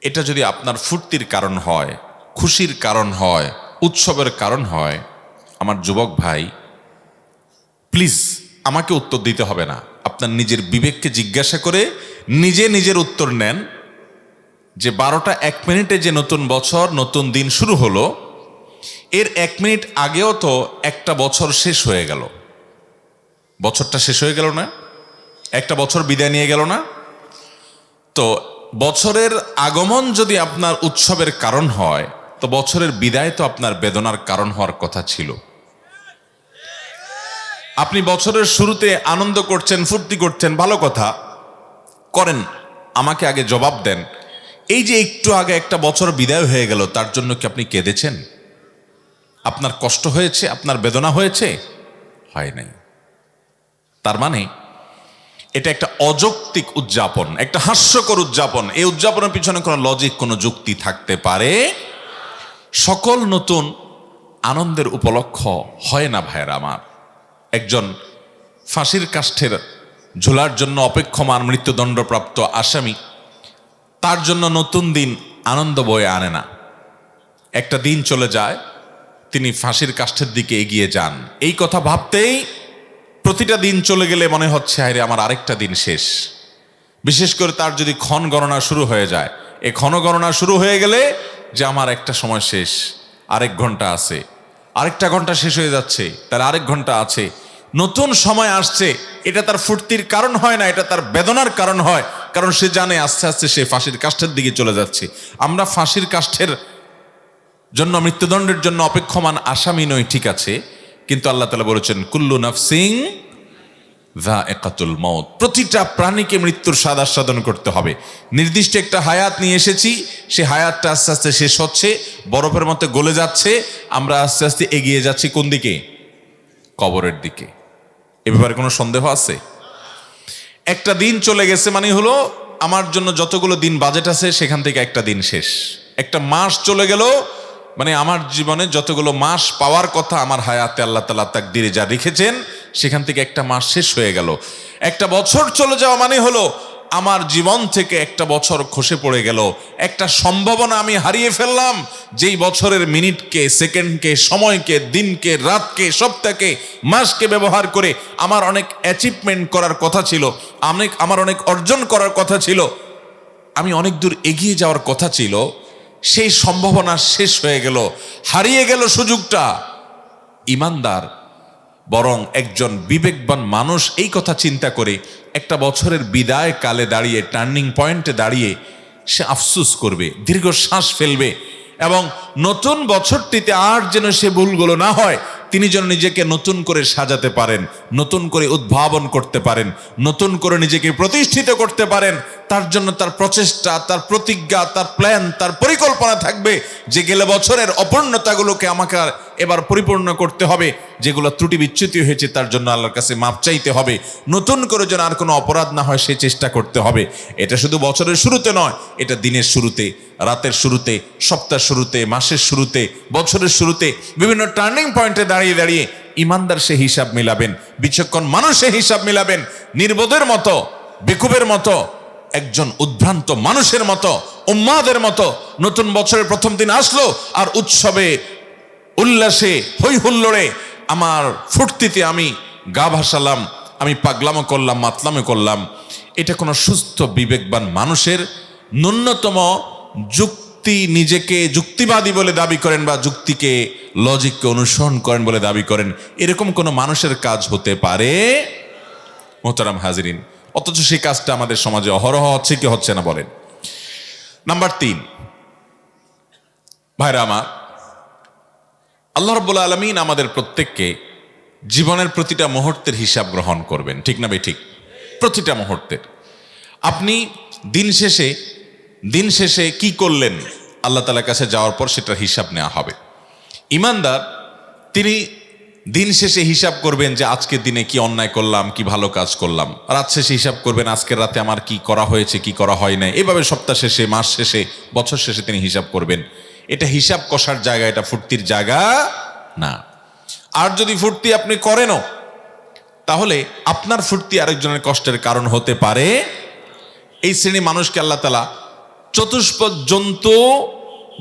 এটা যদি আপনার ফুর্তির কারণ হয়, খুশির কারণ হয়, উৎসবের কারণ হয়, আমার যুবক ভাই, প্লিজ আমাকে উত্তর দিতে হবে না, আপনার নিজের বিবেককে জিজ্ঞাসা করে নিজে নিজের উত্তর নেন যে 12টা 1 মিনিটে যে নতুন বছর, নতুন দিন শুরু হলো, এর 1 মিনিট আগেও তো একটা বছর শেষ হয়ে গেল। বছরটা শেষ হয়ে গেল না? একটা বছর বিদায় নিয়ে গেল না? তো বছরের আগমন যদি আপনার উৎসবের কারণ হয়, তো বছরের বিদায় তো আপনার বেদনার কারণ হওয়ার কথা ছিল। আপনি বছরের শুরুতে আনন্দ করছেন, ফুর্তি করছেন, ভালো কথা করেন, আমাকে আগে জবাব দেন, এই যে একটু আগে একটা বছর বিদায় হয়ে গেল, তার জন্য কি আপনি কেঁদেছেন? আপনার কষ্ট হয়েছে? আপনার বেদনা হয়েছে? হয় নাই। তার মানে এটা একটা অযৌক্তিক উদযাপন, একটা হাস্যকর উদযাপন। এই উদযাপনের পিছনে কোনো লজিক, কোনো যুক্তি থাকতে পারে? সকল নতুন আনন্দের উপলক্ষ হয় না ভাইয়েরা আমার। একজন ফাঁসির কাষ্ঠের ঝোলার জন্য অপেক্ষমান মৃত্যুদণ্ডপ্রাপ্ত আসামি, তার জন্য নতুন দিন আনন্দ বয়ে আনে না। একটা দিন চলে যায়, তিনি ফাঁসির কাষ্ঠের দিকে এগিয়ে যান। এই কথা ভাবতেই প্রতিটা দিন চলে গেলে মনে হচ্ছে আরে আমার আরেকটা দিন শেষ। বিশেষ করে তার যদি ক্ষণ গণনা শুরু হয়ে যায়, এই ক্ষণ গণনা শুরু হয়ে গেলে যে আমার একটা সময় শেষ, আরেক ঘন্টা আছে, আরেকটা ঘন্টা শেষ হয়ে যাচ্ছে, তার আরেক ঘন্টা আছে, নতুন সময় আসছে। এটা তার ফুর্তির কারণ হয় না, এটা তার বেদনার কারণ হয়। কারণ সে জানে আস্তে আস্তে সে ফাঁসির কাষ্ঠের দিকে চলে যাচ্ছে। আমরা ফাঁসির কাষ্ঠের জন্য, মৃত্যুদণ্ডের জন্য অপেক্ষমান আসামি নই, ঠিক আছে, কিন্তু আল্লাহ তাআলা বলেছেন কুল্লু নাফসিং যায়কাতুল মাউত, প্রতিটা প্রাণীকে মৃত্যুর স্বাদ আস্বাদন করতে হবে। নির্দিষ্ট একটা হায়াত নিয়ে এসেছি, সে হায়াতটা আস্তে আস্তে শেষ হচ্ছে, বরফের মতো গলে যাচ্ছে, আমরা আস্তে আস্তে এগিয়ে যাচ্ছি কোন দিকে? কবরের দিকে। এ ব্যাপারে কোনো সন্দেহ আছে? একটা দিন চলে গেছে মানে হলো আমার জন্য যতগুলো দিন বাজেট আছে সেখান থেকে একটা দিন শেষ। একটা মাস চলে গেল মানে আমার জীবনে যতগুলো মাস পাওয়ার কথা আমার হায়াতে আল্লাহ তাআলা তাকদীরে যা রেখেছেন সেখান থেকে একটা মাস শেষ হয়ে গেল। একটা বছর চলে যাওয়া মানে হলো আমার জীবন থেকে একটা বছর খসে পড়ে গেল। একটা সম্ভাবনা আমি হারিয়ে ফেললাম, যেই বছরের মিনিটকে, সেকেন্ডকে, সময়কে, দিনকে, রাতকে, সপ্তাহকে, মাসকে ব্যবহার করে আমার অনেক অ্যাচিভমেন্ট করার কথা ছিল, আমার অনেক অর্জন করার কথা ছিল, আমি অনেক দূর এগিয়ে যাওয়ার কথা ছিল, সেই সম্ভাবনা শেষ হয়ে গেল, হারিয়ে গেল সুযোগটা। ঈমানদার বরং একজন বিবেকবান মানুষ এই কথা চিন্তা করে একটা বছরের বিদায় কালে দাঁড়িয়ে, টার্নিং পয়েন্টে দাঁড়িয়ে সে আফসোস করবে, দীর্ঘশ্বাস ফেলবে এবং নতুন বছরটিতে আর যেন সে ভুলগুলো না হয়, তিনি যেন নিজেকে নতুন করে সাজাতে পারেন, নতুন করে উদ্ভাবন করতে পারেন, নতুন করে নিজেকে প্রতিষ্ঠিত করতে পারেন। তার জন্য তার প্রচেষ্টা, তার প্রতিজ্ঞা, তার প্ল্যান, তার পরিকল্পনা থাকবে যে গেলে বছরের অপূর্ণতাগুলোকে আমাকে এবার পরিপূর্ণ করতে হবে, যেগুলো ত্রুটি বিচ্যুতি হয়েছে তার জন্য আল্লাহর কাছে মাপ চাইতে হবে, নতুন করে যেন আর কোনো অপরাধ না হয় সেই চেষ্টা করতে হবে। এটা শুধু বছরের শুরুতে নয়, এটা দিনের শুরুতে, রাতের শুরুতে, সপ্তাহের শুরুতে, মাসের শুরুতে, বছরের শুরুতে, বিভিন্ন টার্নিং পয়েন্টে দাঁড়িয়ে দাঁড়িয়ে ঈমানদার সে হিসাব মিলাবেন, বিচক্ষণ মানুষ সে হিসাব মিলাবেন। নির্বোধের মতো, বেকুবের মতো, একজন উদ্ভ্রান্ত মানুষের মতো, উম্মাদের মতো নতুন বছরের প্রথম দিন আসলো আর উৎসবে, উল্লাসে, হই হুল্লোড়ে, আমার ফুর্তিতে আমি গা ভাসালাম, আমি পাগলামো করলাম, মাতলামো করলাম। এটা কোনো সুস্থ বিবেকবান মানুষের ন্যূনতম যুক্তি, নিজেকে যুক্তিবাদী বলে দাবি করেন বা যুক্তিকে, লজিককে অনুসরণ করেন বলে দাবি করেন, এরকম কোনো মানুষের কাজ হতে পারে? মোহতারাম হাজিরিন, অথচ সেই কাজটা আমাদের সমাজে অহরহ হচ্ছে কি হচ্ছে না বলেন? নাম্বার 3, ভাইরা আমার, আল্লাহ রাব্বুল আলামিন আমাদের প্রত্যেককে জীবনের প্রতিটা মুহূর্তের হিসাব গ্রহণ করবেন, ঠিক না ভাই? ঠিক, প্রতিটা মুহূর্তের। আপনি দিন শেষে কি করলেন আল্লাহ তাআলার কাছে যাওয়ার পর সেটার হিসাব নেওয়া হবে। ঈমানদার তিনি দিন শেষে হিসাব করবেন যে আজকের দিনে কি অন্যায় করলাম, কি ভালো কাজ করলাম। রাত শেষে হিসাব করবেন আজকের রাতে আমার কি করা হয়েছে, কি করা হয় নাই। এভাবে সপ্তাহ শেষে, মাস শেষে, বছর শেষে তিনি হিসাব করবেন। এটা হিসাব কষার জায়গা, এটা ফুর্তির জায়গা না। আর যদি ফুর্তি আপনি করেনও, তাহলে আপনার ফুর্তি আরেকজনের কষ্টের কারণ হতে পারে। এই শ্রেণী মানুষকে আল্লাহ তাআলা চতুষ্পদ জন্তু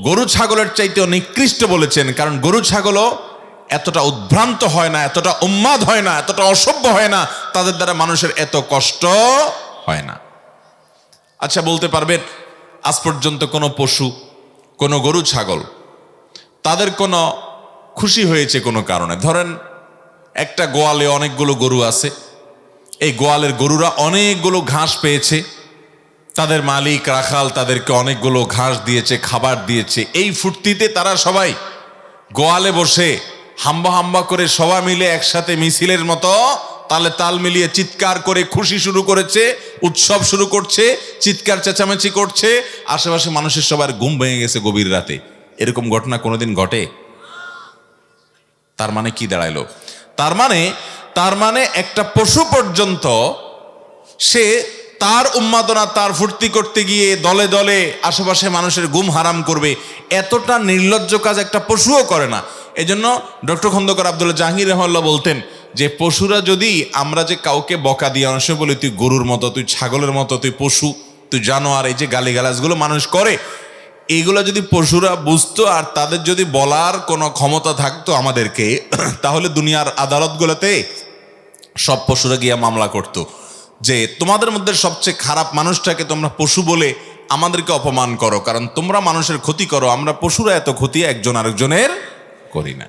গরু ছাগলের চাইতেও নিকৃষ্ট বলেছেন। কারণ গরু ছাগলও এতটা উদ্ভ্রান্ত হয় না, এতটা উন্মাদ হয় না, এতটা অসভ্য হয় না, তাদের দ্বারা মানুষের এত কষ্ট হয় না। আচ্ছা, বলতে পারবেন আজ পর্যন্ত কোনো পশু, কোনো গরু ছাগল, তাদের কোনো খুশি হয়েছে কোনো কারণে? ধরেন একটা গোয়ালে অনেকগুলো গরু আছে, এই গোয়ালের গরুরা অনেকগুলো ঘাস পেয়েছে, তাদের মালিক রাখাল তাদেরকে অনেকগুলো ঘাস দিয়েছে, খাবার দিয়েছে। এই ফুর্তিতে তারা সবাই গোয়ালে বসে হাম্বা হাম্বা করে সবাই মিলে একসাথে মিছিলের মতো তালে তাল মিলিয়ে চিৎকার করে খুশি শুরু করেছে, উৎসব শুরু করছে, চিৎকার চেঁচামেচি করছে। আশেপাশে মানুষের সবার ঘুম ভেঙে গেছে গভীর রাতে। এরকম ঘটনা কোনোদিন ঘটে? তার মানে কি দাঁড়াইলো? তার মানে একটা পশু পর্যন্ত সে তার উন্মাদনা, তার ফুর্তি করতে গিয়ে দলে দলে আশেপাশে মানুষের ঘুম হারাম করবে, এতটা নির্লজ্জ কাজ একটা পশুও করে না। এজন্য ডক্টর খন্দকার আব্দুল্লাহ জাহাঙ্গীর রহমাল্লাহ বলতেন যে পশুরা যদি, আমরা যে কাউকে বকা দিয়ে অংশ বলি তুই গরুর মতো, তুই ছাগলের মতো, তুই পশু, তুই জানোয়ার, এই যে গালিগালাজগুলো মানুষ করে, এইগুলো যদি পশুরা বুঝতো আর তাদের যদি বলার কোনো ক্ষমতা থাকতো আমাদেরকে, তাহলে দুনিয়ার আদালতগুলোতে সব পশুরা গিয়া মামলা করতো যে তোমাদের মধ্যে সবচেয়ে খারাপ মানুষটাকে তোমরা পশু বলে আমাদেরকে অপমান করো, কারণ তোমরা মানুষের ক্ষতি করো, আমরা পশুরা এত ক্ষতি একজন আরেকজনের করি না।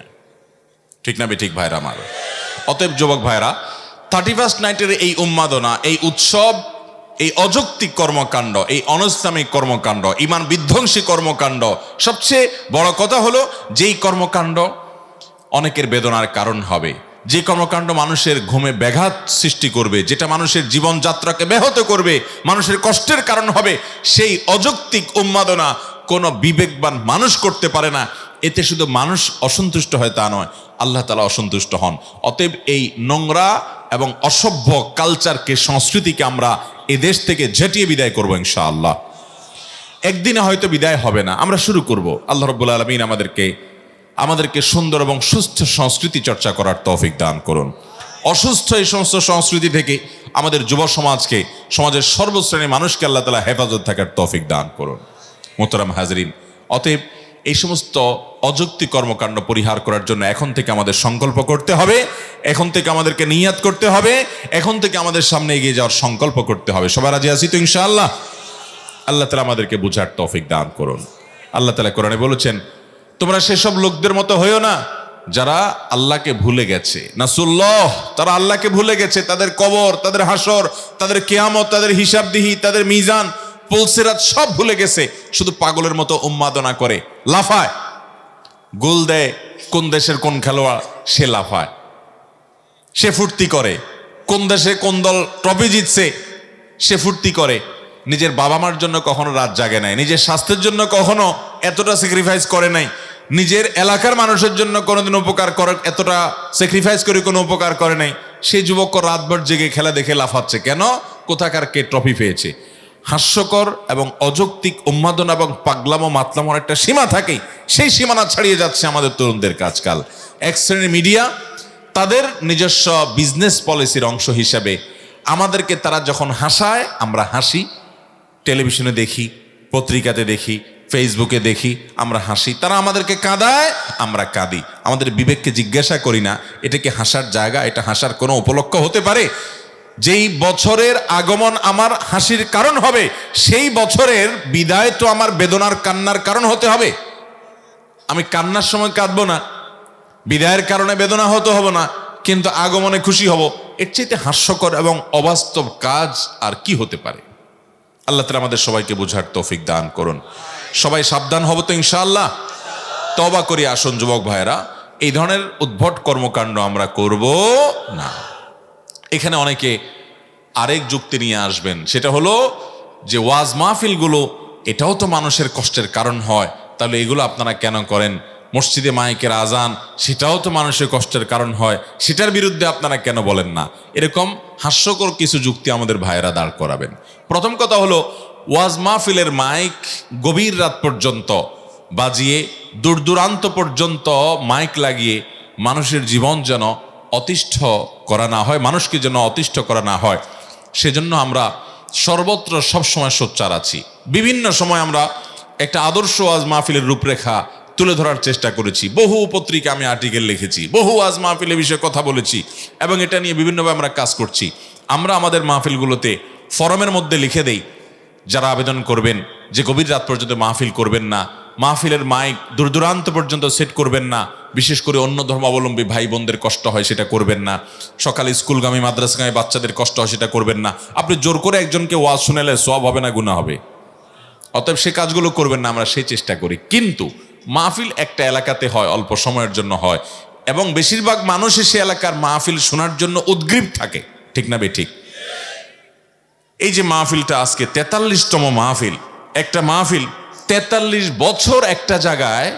ঠিক না ঠিক ভাইরা আমার? অতএব যুবক ভাইরা, 31st নাইটের এই উন্মাদনা, এই উৎসব, এই অযৌক্তিক কর্মকাণ্ড, এই অনৈসলামিক কর্মকাণ্ড, ঈমান বিধ্বংসী কর্মকাণ্ড, সবচেয়ে বড় কথা হলো যেই কর্মকাণ্ড অনেকের বেদনার কারণ হবে, যে কর্মকাণ্ড মানুষের ঘুমে ব্যাঘাত সৃষ্টি করবে, যেটা মানুষের জীবনযাত্রাকে ব্যাহত করবে, মানুষের কষ্টের কারণ হবে, সেই অযৌক্তিক উন্মাদনা কোনো বিবেকবান মানুষ করতে পারে না। এতে শুধু মানুষ অসন্তুষ্ট হয় তা নয়, আল্লাহ তাআলা অসন্তুষ্ট হন। অতএব এই নোংরা এবং অসভ্য কালচারকে, সংস্কৃতিকে আমরা এ দেশ থেকে ঝেঁটিয়ে বিদায় করবো ইনশাআল্লাহ। একদিনে হয়তো বিদায় হবে না, আমরা শুরু করব। আল্লাহ রাব্বুল আলামিন আমাদেরকে সুন্দর এবং সুস্থ সংস্কৃতি চর্চা করার তৌফিক দান করুন। অসুস্থ এই সমস্ত সংস্কৃতি থেকে আমাদের যুব সমাজকে, সমাজের সর্বশ্রেণীর মানুষকে আল্লাহ তাআলা হেফাজত থাকার তৌফিক দান করুন। মোহতারাম হাজরিন, অতএব এই সমস্ত অযৌক্তিক কর্মকাণ্ড পরিহার করার জন্য এখন থেকে আমাদের সংকল্প করতে হবে, এখন থেকে আমাদেরকে নিয়াত করতে হবে, এখন থেকে আমাদের সামনে এগিয়ে যাওয়ার সংকল্প করতে হবে। সবাই রাজি আছি তো ইনশাআল্লাহ? আল্লাহ তাআলা আমাদেরকে বুঝার তৌফিক দান করুন। আল্লাহ তাআলা কোরআনে বলেছেন, তোমরা সেসব লোকদের মতো হইও না যারা আল্লাহকে ভুলে গেছে। নাসুল্লাহ, তারা আল্লাহকে ভুলে গেছে। তাদের কবর, তাদের হাসর, তাদের কিয়ামত, তাদের হিসাবদিহি, তাদের মিজান, পুলসিরাত সব ভুলে গেছে। শুধু পাগলের মতো উন্মাদনা করে, লাফায়, গোল দেয়। কোন দেশের কোন খেলোয়াড় সে লাফায়, সে ফুর্তি করে। কোন দেশে কোন দল ট্রফি জিতছে সে ফুর্তি করে। নিজের বাবা মার জন্য কখনো রাত জাগে নাই, নিজের স্বাস্থ্যের জন্য কখনো এতটা স্যাক্রিফাইস করে নাই, নিজের এলাকার মানুষের জন্য কোনোদিন উপকার করে, এতটা স্যাক্রিফাইস করে কোনো উপকার করে নাই। সেই যুবক রাতভর জেগে খেলা দেখে লাফাচ্ছে কেন? কোথাকার কে ট্রফি পেয়েছে। হাস্যকর এবং অযৌক্তিক উন্মাদনা এবং পাগলামো মাতলামোর একটা সীমা থাকে, সেই সীমানা ছাড়িয়ে যাচ্ছে আমাদের তরুণদের কাজকাল। এক শ্রেণীর মিডিয়া তাদের নিজস্ব বিজনেস পলিসির অংশ হিসাবে আমাদেরকে, তারা যখন হাসায় আমরা হাসি, টেলিভিশনে দেখি, পত্রিকাতে দেখি, ফেসবুকে দেখি, আমরা হাসি। তারা আমাদেরকে কাঁদায়, আমরা কাঁদি। আমাদের বিবেককে জিজ্ঞাসা করি না এটা কি হাসার জায়গা, এটা হাসার কোনো উপলক্ষ হতে পারে? যেই বছরের আগমন আমার হাসির কারণ হবে, সেই বছরের বিদায় তো আমার বেদনার কান্নার কারণ হতে হবে। আমি কান্নার সময় কাঁদবো না, বিদায়ের কারণে বেদনা হতে হবে না, কিন্তু আগমনে খুশি হব। এর চাইতে হাস্যকর এবং অবাস্তব কাজ আর কি হতে পারে? আল্লাহ তাআলা আমাদের সবাইকে বুঝার তৌফিক দান করুন। সবাই সাবধান হব তো ইনশাআল্লাহ? তওবা করি আসুন যুবক ভাইরা, এই ধরনের উদ্ভট কর্মকাণ্ড আমরা করব না। এখানে অনেকে আরেক যুক্তি নিয়ে আসবেন, সেটা হলো যে ওয়াজ মাহফিলগুলো এটাও তো মানুষের কষ্টের কারণ হয়, তাহলে এগুলো আপনারা কেন করেন? মসজিদে মাইকের আজান সেটাও তো মানুষের কষ্টের কারণ হয়, সেটার বিরুদ্ধে আপনারা কেন বলেন না? এরকম হাস্যকর কিছু যুক্তি আমাদের ভাইয়েরা দাঁড় করাবেন। প্রথম কথা হলো, ওয়াজ মাহফিলের মাইক গভীর রাত পর্যন্ত বাজিয়ে, দূর দূরান্ত পর্যন্ত মাইক লাগিয়ে মানুষের জীবন যেন অতিষ্ঠ করা না হয়, মানুষকে যেন অতিষ্ঠ করা না হয়, সেজন্য আমরা সর্বত্র সবসময় সোচ্চার আছি। বিভিন্ন সময় আমরা একটা আদর্শ ওয়াজ মাহফিলের রূপরেখা তুলে ধরার চেষ্টা করেছি। বহু পত্রিকা আমি আর্টিকেল লিখেছি, বহু ওয়াজ মাহফিলের বিষয়ে কথা বলেছি, এবং এটা নিয়ে বিভিন্নভাবে আমরা কাজ করছি। আমরা আমাদের মাহফিলগুলোতে ফরমের মধ্যে লিখে দেই, যারা আবেদন করবেন যে গভীর রাত পর্যন্ত মাহফিল করবেন না, মাহফিলের মাইক দূর দূরান্ত পর্যন্ত সেট করবেন না, বিশেষ করে অন্য ধর্মাবলম্বী ভাই বোনদের কষ্ট হয় সেটা করবেন না, সকালে স্কুলগামী মাদ্রাসাগামী বাচ্চাদের কষ্ট হয় সেটা করবেন না। আপনি জোর করে একজনকে ওয়াজ শুনালে সওয়াব হবে না গুনাহ হবে? অতএব সে কাজগুলো করবেন না, আমরা সেই চেষ্টা করি। কিন্তু মাহফিল একটা এলাকাতে হয়, অল্প সময়ের জন্য হয়, এবং বেশিরভাগ মানুষই সে এলাকার মাহফিল শোনার জন্য উদ্গ্রীব থাকে, ঠিক না বেঠিক? এই যে মাহফিলটা আজকে 43তম মাহফিল, একটা মাহফিল 43 বছর একটা জায়গায়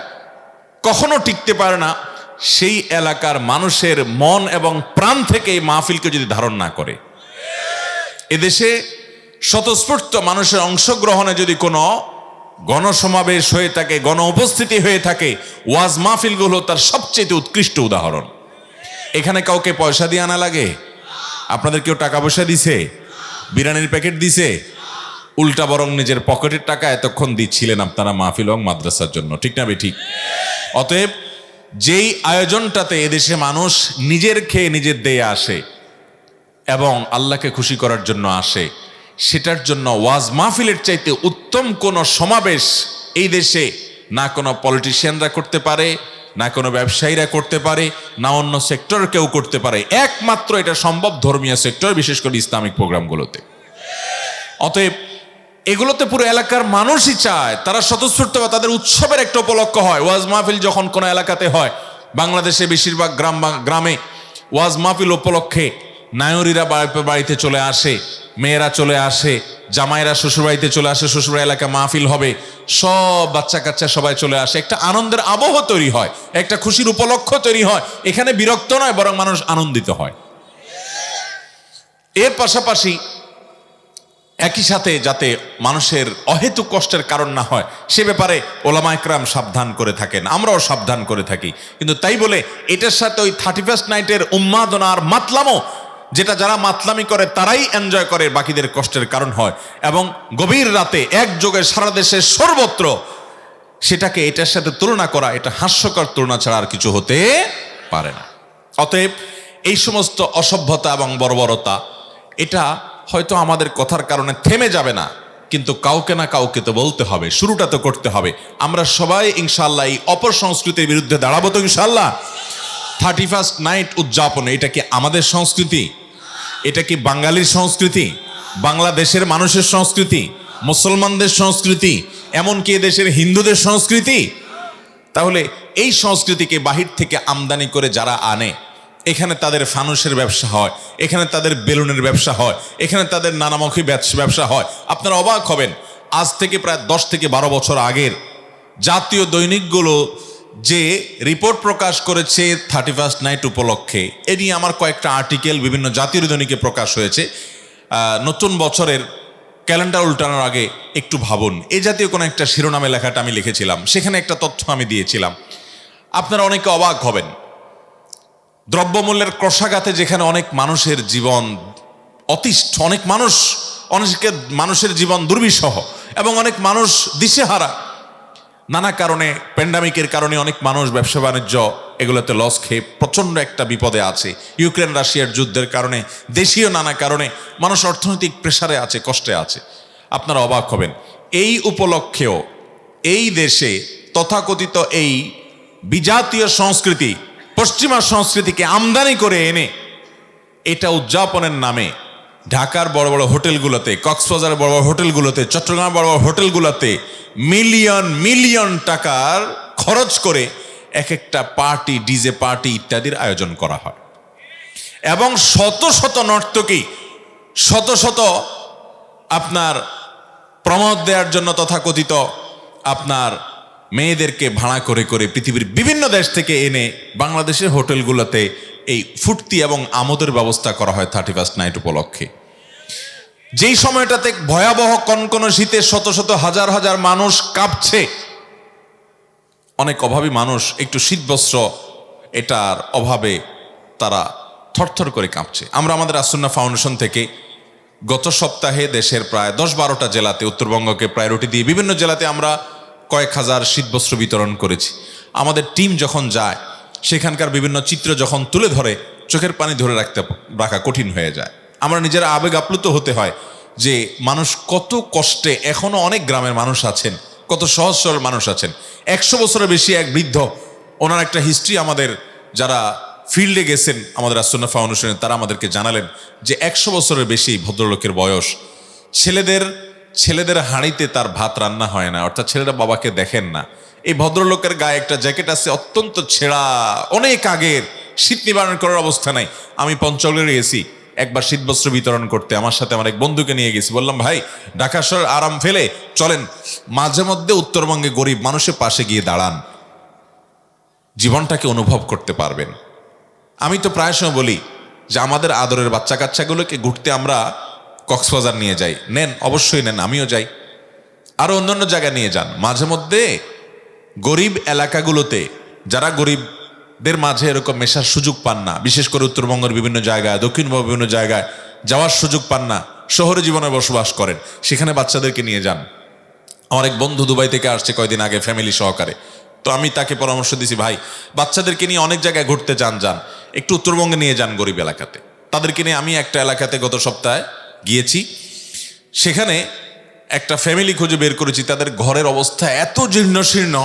কখনো টিকতে পারে না সেই এলাকার মানুষের মন এবং প্রাণ থেকে এই মাহফিলকে যদি ধারণ না করে। এদেশে স্বতঃস্ফূর্ত মানুষের অংশগ্রহণে যদি কোনো গণসমাবেশ হয়ে থাকে, গণ উপস্থিতি হয়ে থাকে, ওয়াজ মাহফিলগুলো তার সবচেয়ে উৎকৃষ্ট উদাহরণ। এখানে কাউকে পয়সা দিয়ে আনা লাগে? আপনাদের কেউ টাকা পয়সা দিছে? বিরিয়ানির প্যাকেট দিছে? উল্টা বরং নিজের পকেটের টাকা এতক্ষণ দিচ্ছিলেন আপনারা মাহফিল এবং মাদ্রাসার জন্য, ঠিক না বেঠিক? অতএব যেই আয়োজনটাতে এদেশে মানুষ নিজের খেয়ে নিজের দিয়ে আসে এবং আল্লাহকে খুশি করার জন্য আসে, সেটার জন্য ওয়াজ মাহফিলের চাইতে উত্তম কোনো সমাবেশ এই দেশে না কোনো পলিটিশিয়ানরা করতে পারে, না কোনো ব্যবসায়ীরা করতে পারে, না অন্য সেক্টর কেউ করতে পারে। একমাত্র এটা সম্ভব ধর্মীয় সেক্টর, বিশেষ করে ইসলামিক প্রোগ্রামগুলোতে। অতএব এগুলোতে পুরো এলাকার মানুষই চায়, তারা স্বতঃস্ফূর্ত বা তাদের উৎসবের একটা উপলক্ষ হয়। ওয়াজ মাহফিল যখন কোনো এলাকাতে হয়, বাংলাদেশে বেশিরভাগ গ্রামে ওয়াজ মাহফিল উপলক্ষে নায়রীরা বাড়িতে চলে আসে, মেয়েরা চলে আসে, জামাইরা শ্বশুরবাড়িতে চলে আসে, শ্বশুরবাড়ি এলাকা মাহফিল হবে, সব বাচ্চা কাচ্চা সবাই চলে আসে, একটা আনন্দের আবহ তৈরি হয়, একটা খুশির উপলক্ষ তৈরি হয়। এখানে বিরক্ত নয়, বরং মানুষ আনন্দিত হয়। এর পাশাপাশি একই সাথে যাতে মানুষের অহেতুক কষ্টের কারণ না হয় সে ব্যাপারে ওলামা ইকরাম সাবধান করে থাকেন, আমরাও সাবধান করে থাকি। কিন্তু তাই বলে এটার সাথে ওই 31st নাইটের উন্মাদনার মাতলামো, যেটা যারা মাতলামি করে তারাই এনজয় করে, বাকিদের কষ্টের কারণ হয়, এবং গভীর রাতে একযোগে সারা দেশের সর্বত্র সেটাকে এটার সাথে তুলনা করা, এটা হাস্যকর তুলনা ছাড়া আর কিছু হতে পারে না। অতএব এই সমস্ত অসভ্যতা এবং বর্বরতা এটা হয়তো আমাদের কথার কারণে থেমে যাবে না, কিন্তু কাউকে না কাউকে তো বলতে হবে, শুরুটা তো করতে হবে। আমরা সবাই ইনশাআল্লাহ এই অপসংস্কৃতির বিরুদ্ধে দাঁড়াবো তো ইনশাআল্লাহ। 31st নাইট উদযাপন এটা কি আমাদের সংস্কৃতি? এটা কি বাঙালির সংস্কৃতি? বাংলাদেশের মানুষের সংস্কৃতি? মুসলমানদের সংস্কৃতি? এমনকি দেশের হিন্দুদের সংস্কৃতি? তাহলে এই সংস্কৃতিকে বাহির থেকে আমদানি করে যারা আনে, এখানে তাদের ফানুসের ব্যবসা হয়, এখানে তাদের বেলুনের ব্যবসা হয়, এখানে তাদের নানামুখী ব্যবসা হয়। আপনারা অবাক হবেন, আজ থেকে প্রায় 10 থেকে 12 বছর আগের জাতীয় দৈনিকগুলো যে রিপোর্ট প্রকাশ করেছে 31st নাইট উপলক্ষে, এ নিয়ে আমার কয়েকটা আর্টিকেল বিভিন্ন জাতীয় দৈনিকে প্রকাশ হয়েছে। নতুন বছরের ক্যালেন্ডার উল্টানোর আগে একটু ভাবুন, এই জাতীয় কোনো একটা শিরোনামে লেখাটা আমি লিখেছিলাম, সেখানে একটা তথ্য আমি দিয়েছিলাম। আপনারা অনেকে অবাক হবেন, দ্রব্যমূল্যের ক্রসাঘাতে যেখানে অনেক মানুষের জীবন অতিষ্ঠ, অনেক মানুষের জীবন দুর্বিষহ এবং অনেক মানুষ দিশেহারা, নানা কারণে, প্যান্ডামিকের কারণে অনেক মানুষ ব্যবসা বাণিজ্য এগুলোতে লস খেয়ে প্রচণ্ড একটা বিপদে আছে, ইউক্রেন রাশিয়ার যুদ্ধের কারণে, দেশীয় নানা কারণে মানুষ অর্থনৈতিক প্রেসারে আছে, কষ্টে আছে। আপনারা অবাক হবেন, এই উপলক্ষেও এই দেশে তথাকথিত এই বিজাতীয় সংস্কৃতি, পশ্চিমা সংস্কৃতিকে আমদানি করে এনে এটা উদযাপনের নামে ঢাকার বড় বড় হোটেলগুলোতে, কক্সবাজারের বড় বড় হোটেলগুলোতে, চট্টগ্রামের বড় বড় হোটেলগুলোতে মিলিয়ন মিলিয়ন টাকার খরচ করে এক একটা পার্টি, ডিজে পার্টি ইত্যাদির আয়োজন করা হয়, এবং শত শত নর্তকী, শত শত আপনার প্রমোদ দেওয়ার জন্য তথাকথিত আপনার মেয়েদেরকে ভাড়া করে করে পৃথিবীর বিভিন্ন দেশ থেকে এনে বাংলাদেশের হোটেলগুলোতে এই ফুর্তি এবং আমোদের ব্যবস্থা করা হয় 31st নাইট উপলক্ষে। যেই সময়টাতে ভয়াবহ কনকনে শীতে শত শত হাজার হাজার মানুষ কাঁপছে, অনেক অভাবী মানুষ একটু শীতবস্ত্র এটার অভাবে তারা থরথর করে কাঁপছে। আমরা আমাদের আসুন্নাহ ফাউন্ডেশন থেকে গত সপ্তাহে দেশের প্রায় 10-12টা জেলাতে, উত্তরবঙ্গকে প্রায়োরিটি দিয়ে বিভিন্ন জেলাতে আমরা কয়েক হাজার শীতবস্ত্র বিতরণ করেছি। আমাদের টিম যখন যায়, সেখানকার বিভিন্ন চিত্র যখন তুলে ধরে, চোখের পানি ধরে রাখা কঠিন হয়ে যায়। আমরা নিজেরা আবেগ আপ্লুত হতে হয় যে মানুষ কত কষ্টে, এখনো অনেক গ্রামের মানুষ আছেন কত সহজ সরল মানুষ আছেন। 100 বছরের বেশি এক বৃদ্ধ, ওনার একটা হিস্ট্রি আমাদের যারা ফিল্ডে গেছেন আমাদের আসুন্নাহ ফাউন্ডেশনে তারা আমাদেরকে জানালেন যে 100 বছরের বেশি ভদ্রলোকের বয়স। ছেলেদের হাঁড়িতে তার ভাত রান্না হয় না, অর্থাৎ ছেলেরা বাবাকে দেখেন না। এই ভদ্রলোকের গায়ে একটা জ্যাকেট আছে অত্যন্ত ছেঁড়া, অনেক আগের, শীত নিবারণ করার অবস্থা নাই। আমি পঞ্চগড়ে গেছি একবার শীতবস্ত্র বিতরণ করতে, আমার সাথে আমার এক বন্ধুকে নিয়ে গেছি। বললাম ভাই ঢাকা শহর আরাম ফেলে চলেন মাঝে মধ্যে উত্তরবঙ্গে গরিব মানুষের পাশে গিয়ে দাঁড়ান, জীবনটাকে অনুভব করতে পারবেন। আমি তো প্রায় সময় বলি যে আমাদের আদরের বাচ্চা কাচ্চাগুলোকে ঘুরতে আমরা কক্সবাজার নিয়ে যাই, নেন, অবশ্যই নেন, আমিও যাই, আরো অন্যান্য জায়গায় নিয়ে যান। মাঝে মধ্যে গরিব এলাকাগুলোতে যারা গরিবদের মাঝে এরকম মেশার সুযোগ পান না, বিশেষ করে উত্তরবঙ্গের বিভিন্ন জায়গায়, দক্ষিণবঙ্গের বিভিন্ন জায়গায় যাওয়ার সুযোগ পান না, শহরে জীবনে বসবাস করেন, সেখানে বাচ্চাদেরকে নিয়ে যান। আমার এক বন্ধু দুবাই থেকে আসছে কয়দিন আগে ফ্যামিলি সহকারে, তো আমি তাকে পরামর্শ দিছি, ভাই বাচ্চাদেরকে নিয়ে অনেক জায়গায় ঘুরতে যান, একটু উত্তরবঙ্গে নিয়ে যান গরিব এলাকাতে। তাদেরকে নিয়ে আমি একটা এলাকাতে গত সপ্তাহে গিয়েছি, সেখানে একটা ফ্যামিলি খুঁজে বের করেছি। তাদের ঘরের অবস্থা এত জীর্ণ শীর্ণ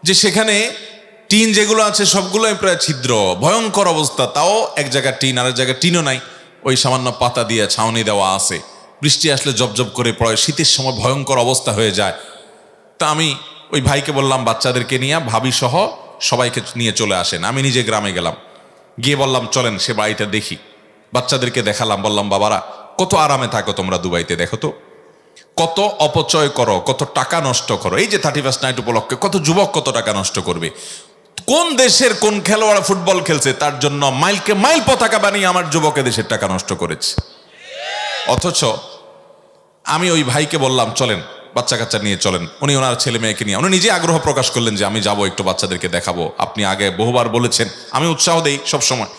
যে সেখানে টিন যেগুলো আছে সবগুলোই প্রায় ছিদ্র, ভয়ঙ্কর অবস্থা। তাও এক জায়গায় টিন, আরেক জায়গায় টিনও নাই, ওই সামান্য পাতা দিয়ে ছাউনি দেওয়া আছে। বৃষ্টি আসলে জবজব করে পড়ে, শীতের সময় ভয়ঙ্কর অবস্থা হয়ে যায়। তা আমি ওই ভাইকে বললাম বাচ্চাদেরকে নিয়ে ভাবি সহ সবাইকে নিয়ে চলে আসেন। আমি নিজে গ্রামে গেলাম, গিয়ে বললাম চলেন সে বাড়িটা দেখি। বাচ্চাদেরকে দেখালাম, বললাম বাবারা কত আরামে থাকো তোমরা দুবাইতে, দেখো তো কত অপচয় করো, কত টাকা নষ্ট করো। এই যে 31st নাইট উপলক্ষে কত যুবক কত টাকা নষ্ট করবে। কোন দেশের কোন খেলোয়াড় ফুটবল খেলছে তার জন্য মাইলকে মাইল পতাকা বানিয়ে আমার যুবকে দেশের টাকা নষ্ট করেছে। অথচ আমি ওই ভাইকে বললাম চলেন বাচ্চা কাচ্চা নিয়ে চলেন, উনি ওনার ছেলে মেয়েকে নিয়ে, উনি নিজে আগ্রহ প্রকাশ করলেন যে আমি যাব, একটু বাচ্চাদেরকে দেখাবো। আপনি আগে বহুবার বলেছেন, আমি উৎসাহ দেই সবসময়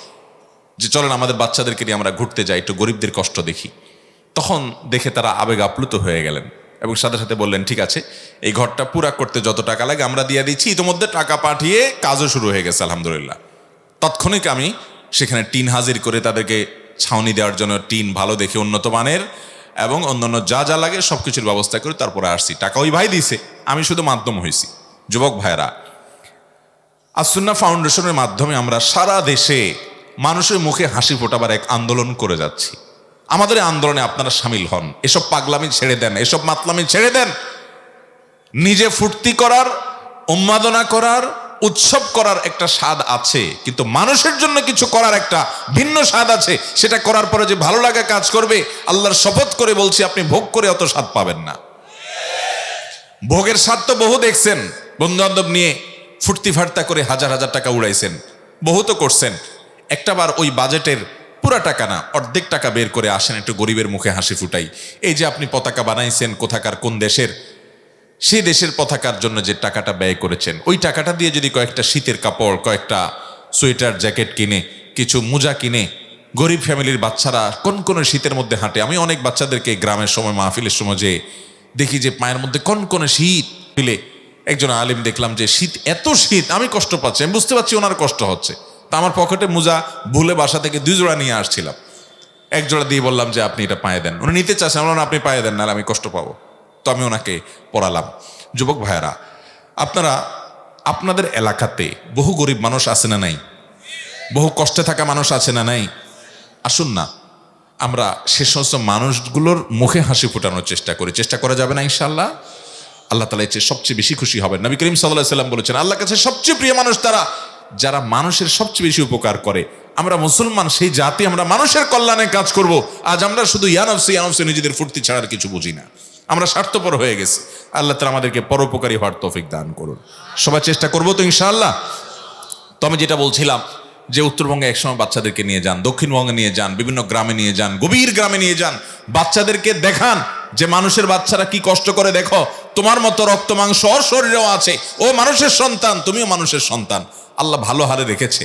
যে চলেন আমাদের বাচ্চাদেরকে নিয়ে আমরা ঘুরতে যাই, একটু গরিবদের কষ্ট দেখি। তখন দেখে তারা আবেগ আপ্লুত হয়ে গেলেন এবং সাথে সাথে বললেন ঠিক আছে, এই ঘরটা পুরা করতে যত টাকা লাগে আমরা দিয়ে দিচ্ছি। ইতিমধ্যে টাকা পাঠিয়ে কাজও শুরু হয়ে গেছে আলহামদুলিল্লাহ। তৎক্ষণিক আমি সেখানে টিন হাজির করে তাদেরকে ছাউনি দেওয়ার জন্য টিন ভালো দেখে উন্নত মানের এবং অন্যান্য যা যা লাগে সবকিছুর ব্যবস্থা করে তারপরে আসছি। টাকা ওই ভাই দিয়েছে, আমি শুধু মাধ্যম হয়েছি। যুবক ভাইরা, আসুন্নাহ ফাউন্ডেশনের মাধ্যমে আমরা সারা দেশে মানুষের মুখে হাসি ফোটাবার এক আন্দোলন করে যাচ্ছি। আমাদের এই আন্দোলনে আপনারা সামিল হন, এসব পাগলামি ছেড়ে দেন, এসব মাতলামি ছেড়ে দেন। নিজে ফুর্তি করার, উন্মাদনা করার, উৎসব করার একটা স্বাদ আছে, কিন্তু মানুষের জন্য কিছু করার একটা ভিন্ন স্বাদ আছে। সেটা করার পরে যে ভালো লাগা কাজ করবে, আল্লাহর শপথ করে বলছি আপনি ভোগ করে অত স্বাদ পাবেন না। ভোগের স্বাদ তো বহু দেখছেন, বন্ধু বান্ধব নিয়ে ফুর্তি ফার্তা করে হাজার হাজার টাকা উড়াইছেন, বহু তো করছেন। একটাবার ওই বাজেটের পুরা টাকা না, অর্ধেক টাকা বের করে আসেন, একটু গরিবের মুখে হাসি ফুটাই। এই যে আপনি পতাকা বানাইছেন কোথাকার কোন দেশের, সেই দেশের পতাকার জন্য যে টাকাটা ব্যয় করেছেন, ওই টাকাটা দিয়ে যদি কয়েকটা শীতের কাপড়, কয়েকটা সোয়েটার জ্যাকেট কিনে, কিছু মোজা কিনে, গরিব ফ্যামিলির বাচ্চারা কোন শীতের মধ্যে হাঁটে। আমি অনেক বাচ্চাদেরকে গ্রামের সময় মাহফিলের সময় যে দেখি যে পায়ের মধ্যে কোন শীত ফেলে। একজন আলিম দেখলাম যে এত শীত, আমি কষ্ট পাচ্ছি, আমি বুঝতে পারছি ওনার কষ্ট হচ্ছে। তা আমার পকেটে মোজা ভুলে বাসা থেকে 2 জোড়া নিয়ে আসছিলাম, 1 জোড়া দিয়ে বললাম যে আপনি এটা পায়ে দেন। উনি নিতে চাচ্ছেন, বললাম আপনি পায়ে দেন, নাহলে আমি কষ্ট পাবো। তো আমি ওনাকে পড়ালাম। যুবক ভাইয়েরা, আপনারা আপনাদের এলাকাতে বহু গরিব মানুষ আছে না নাই? বহু কষ্টে থাকা মানুষ আছে না নাই? আসুন না আমরা সে সমস্ত মানুষগুলোর মুখে হাসি ফোটানোর চেষ্টা করা যাবে না ইনশাআল্লাহ? আল্লাহ তাআলা এর সবচেয়ে বেশি খুশি হবেন। নবী করিম সাল্লাল্লাহু আলাইহি ওয়াসাল্লাম বলেছেন, আল্লাহর কাছে সবচেয়ে প্রিয় মানুষ তারা যারা মানুষের সবচেয়ে বেশি উপকার করে। আমরা মুসলমান সেই জাতি, আমরা মানুষের কল্যাণে কাজ করব। আজ আমরা শুধু ইয়ানফসি নিজেদের ফুর্তি ছাড়ার কিছু বুঝি না, আমরা স্বার্থপর হয়ে গেছি। আল্লাহ তাআলা আমাদেরকে পরোপকারী হওয়ার তৌফিক দান করুন। সবাই চেষ্টা করবো তো ইনশাআল্লাহ। তো আমি যেটা বলছিলাম যে উত্তরবঙ্গে একসময় বাচ্চাদেরকে নিয়ে যান, দক্ষিণবঙ্গে নিয়ে যান, বিভিন্ন গ্রামে নিয়ে যান, গভীর গ্রামে নিয়ে যান, বাচ্চাদেরকে দেখান যে মানুষের বাচ্চারা কি কষ্ট করে। দেখো তোমার মতো রক্ত মাংস ওর শরীরেও আছে, ও মানুষের সন্তান, তুমিও মানুষের সন্তান। আল্লাহ ভালো হারে রেখেছে।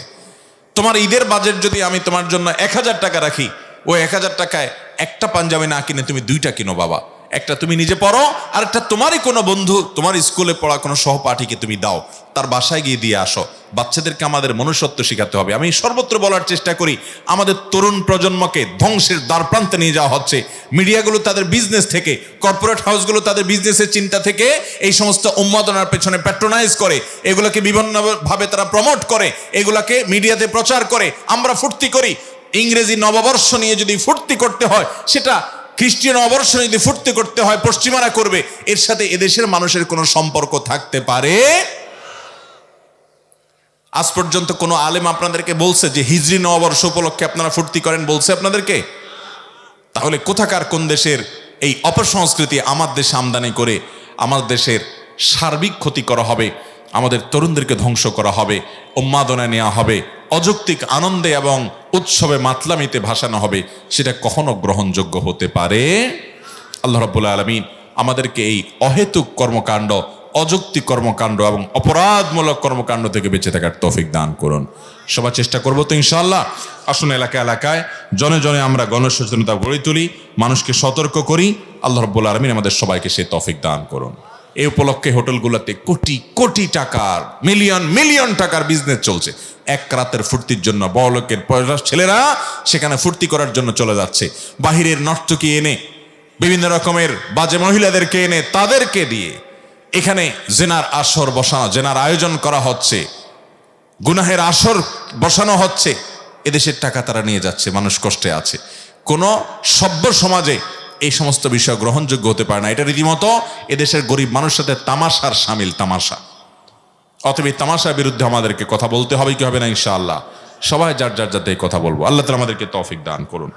তোমার ঈদের বাজেট যদি আমি তোমার জন্য 1000 টাকা রাখি, ওই 1000 টাকায় একটা পাঞ্জাবি না কিনে তুমি 2টা কিনো বাবা। একটা তুমি নিজে পড়ো, আর একটা তোমারই কোনো বন্ধু, তোমার স্কুলে পড়া কোনো সহপাঠীকে তুমি দাও, তার বাসায় গিয়ে দিয়ে আসো। বাচ্চাদেরকে আমাদের মনুষ্যত্ব শেখাতে হবে। আমি সর্বত্র বলার চেষ্টা করি, আমাদের তরুণ প্রজন্মকে ধ্বংসের দ্বারপ্রান্তে নিয়ে যাওয়া হচ্ছে। মিডিয়াগুলো তাদের বিজনেস থেকে, কর্পোরেট হাউসগুলো তাদের বিজনেসের চিন্তা থেকে এই সমস্ত উন্মাদনার পেছনে প্যাট্রোনাইজ করে, এগুলোকে বিভিন্নভাবে তারা প্রমোট করে, এগুলাকে মিডিয়াতে প্রচার করে। আমরা ফুর্তি করি। ইংরেজি নববর্ষ নিয়ে যদি ফুর্তি করতে হয়, সেটা খ্রিস্টীয় নববর্ষ যদি ফুর্তি করতে হয় পশ্চিমারা করবে, এর সাথে এদেশের মানুষের কোনো সম্পর্ক থাকতে পারে? আজ পর্যন্ত কোনো আলেম আপনাদেরকে বলছে যে হিজরি নববর্ষ উপলক্ষে আপনারা ফুর্তি করেন? বলছে আপনাদেরকে? তাহলে কোথাকার কোন দেশের এই অপসংস্কৃতি আমার দেশে আমদানি করে আমার দেশের সার্বিক ক্ষতি করা হবে, আমাদের তরুণদেরকে ধ্বংস করা হবে, উন্মাদনায় নেওয়া হবে, অযৌক্তিক আনন্দে এবং উৎসবে মাতলামিতে ভাসানো হবে, সেটা কখনো গ্রহণযোগ্য হতে পারে? আল্লাহ রাব্বুল আলামিন আমাদেরকে এই অহেতুক কর্মকাণ্ড, অযৌক্তিক কর্মকাণ্ড এবং অপরাধমূলক কর্মকাণ্ড থেকে বেঁচে থাকার তৌফিক দান করুন। সবাই চেষ্টা করবো তো ইনশাআল্লাহ। আসুন এলাকায় এলাকায়, জনে জনে আমরা গণসচেতনতা গড়ে তুলি, মানুষকে সতর্ক করি। আল্লাহ রাব্বুল আলামিন আমাদের সবাইকে সে তৌফিক দান করুন। এই উপলক্ষে হোটেলগুলোতে কোটি কোটি টাকার, মিলিয়ন মিলিয়ন টাকার বিজনেস চলছে। এক রাতের ফুর্তির জন্য বড়লোকের ছেলেরা সেখানে ফুর্তি করার জন্য চলে যাচ্ছে। বাহিরের নর্তকী এনে, বিভিন্ন রকমের বাজে মহিলাদেরকে এনে তাদেরকে দিয়ে এখানে জেনার আসর বসানো, জেনার আয়োজন করা হচ্ছে, গুনাহের আসর বসানো হচ্ছে। এদেশের টাকা তারা নিয়ে যাচ্ছে, মানুষ কষ্টে আছে। কোনো সভ্য সমাজে এই সমস্ত বিষয় গ্রহণযোগ্য হতে পারে না। এটা রীতিমতো এদেশের গরিব মানুষের সাথে তামাশার সামিল, তামাশা। অতএব এই তামাশার বিরুদ্ধে আমাদেরকে কথা বলতে হবে, কি হবে না ইনশাআল্লাহ। সবাই যার যার যাতে কথা বলবো। আল্লাহ তাআলা আমাদেরকে তৌফিক দান করুন।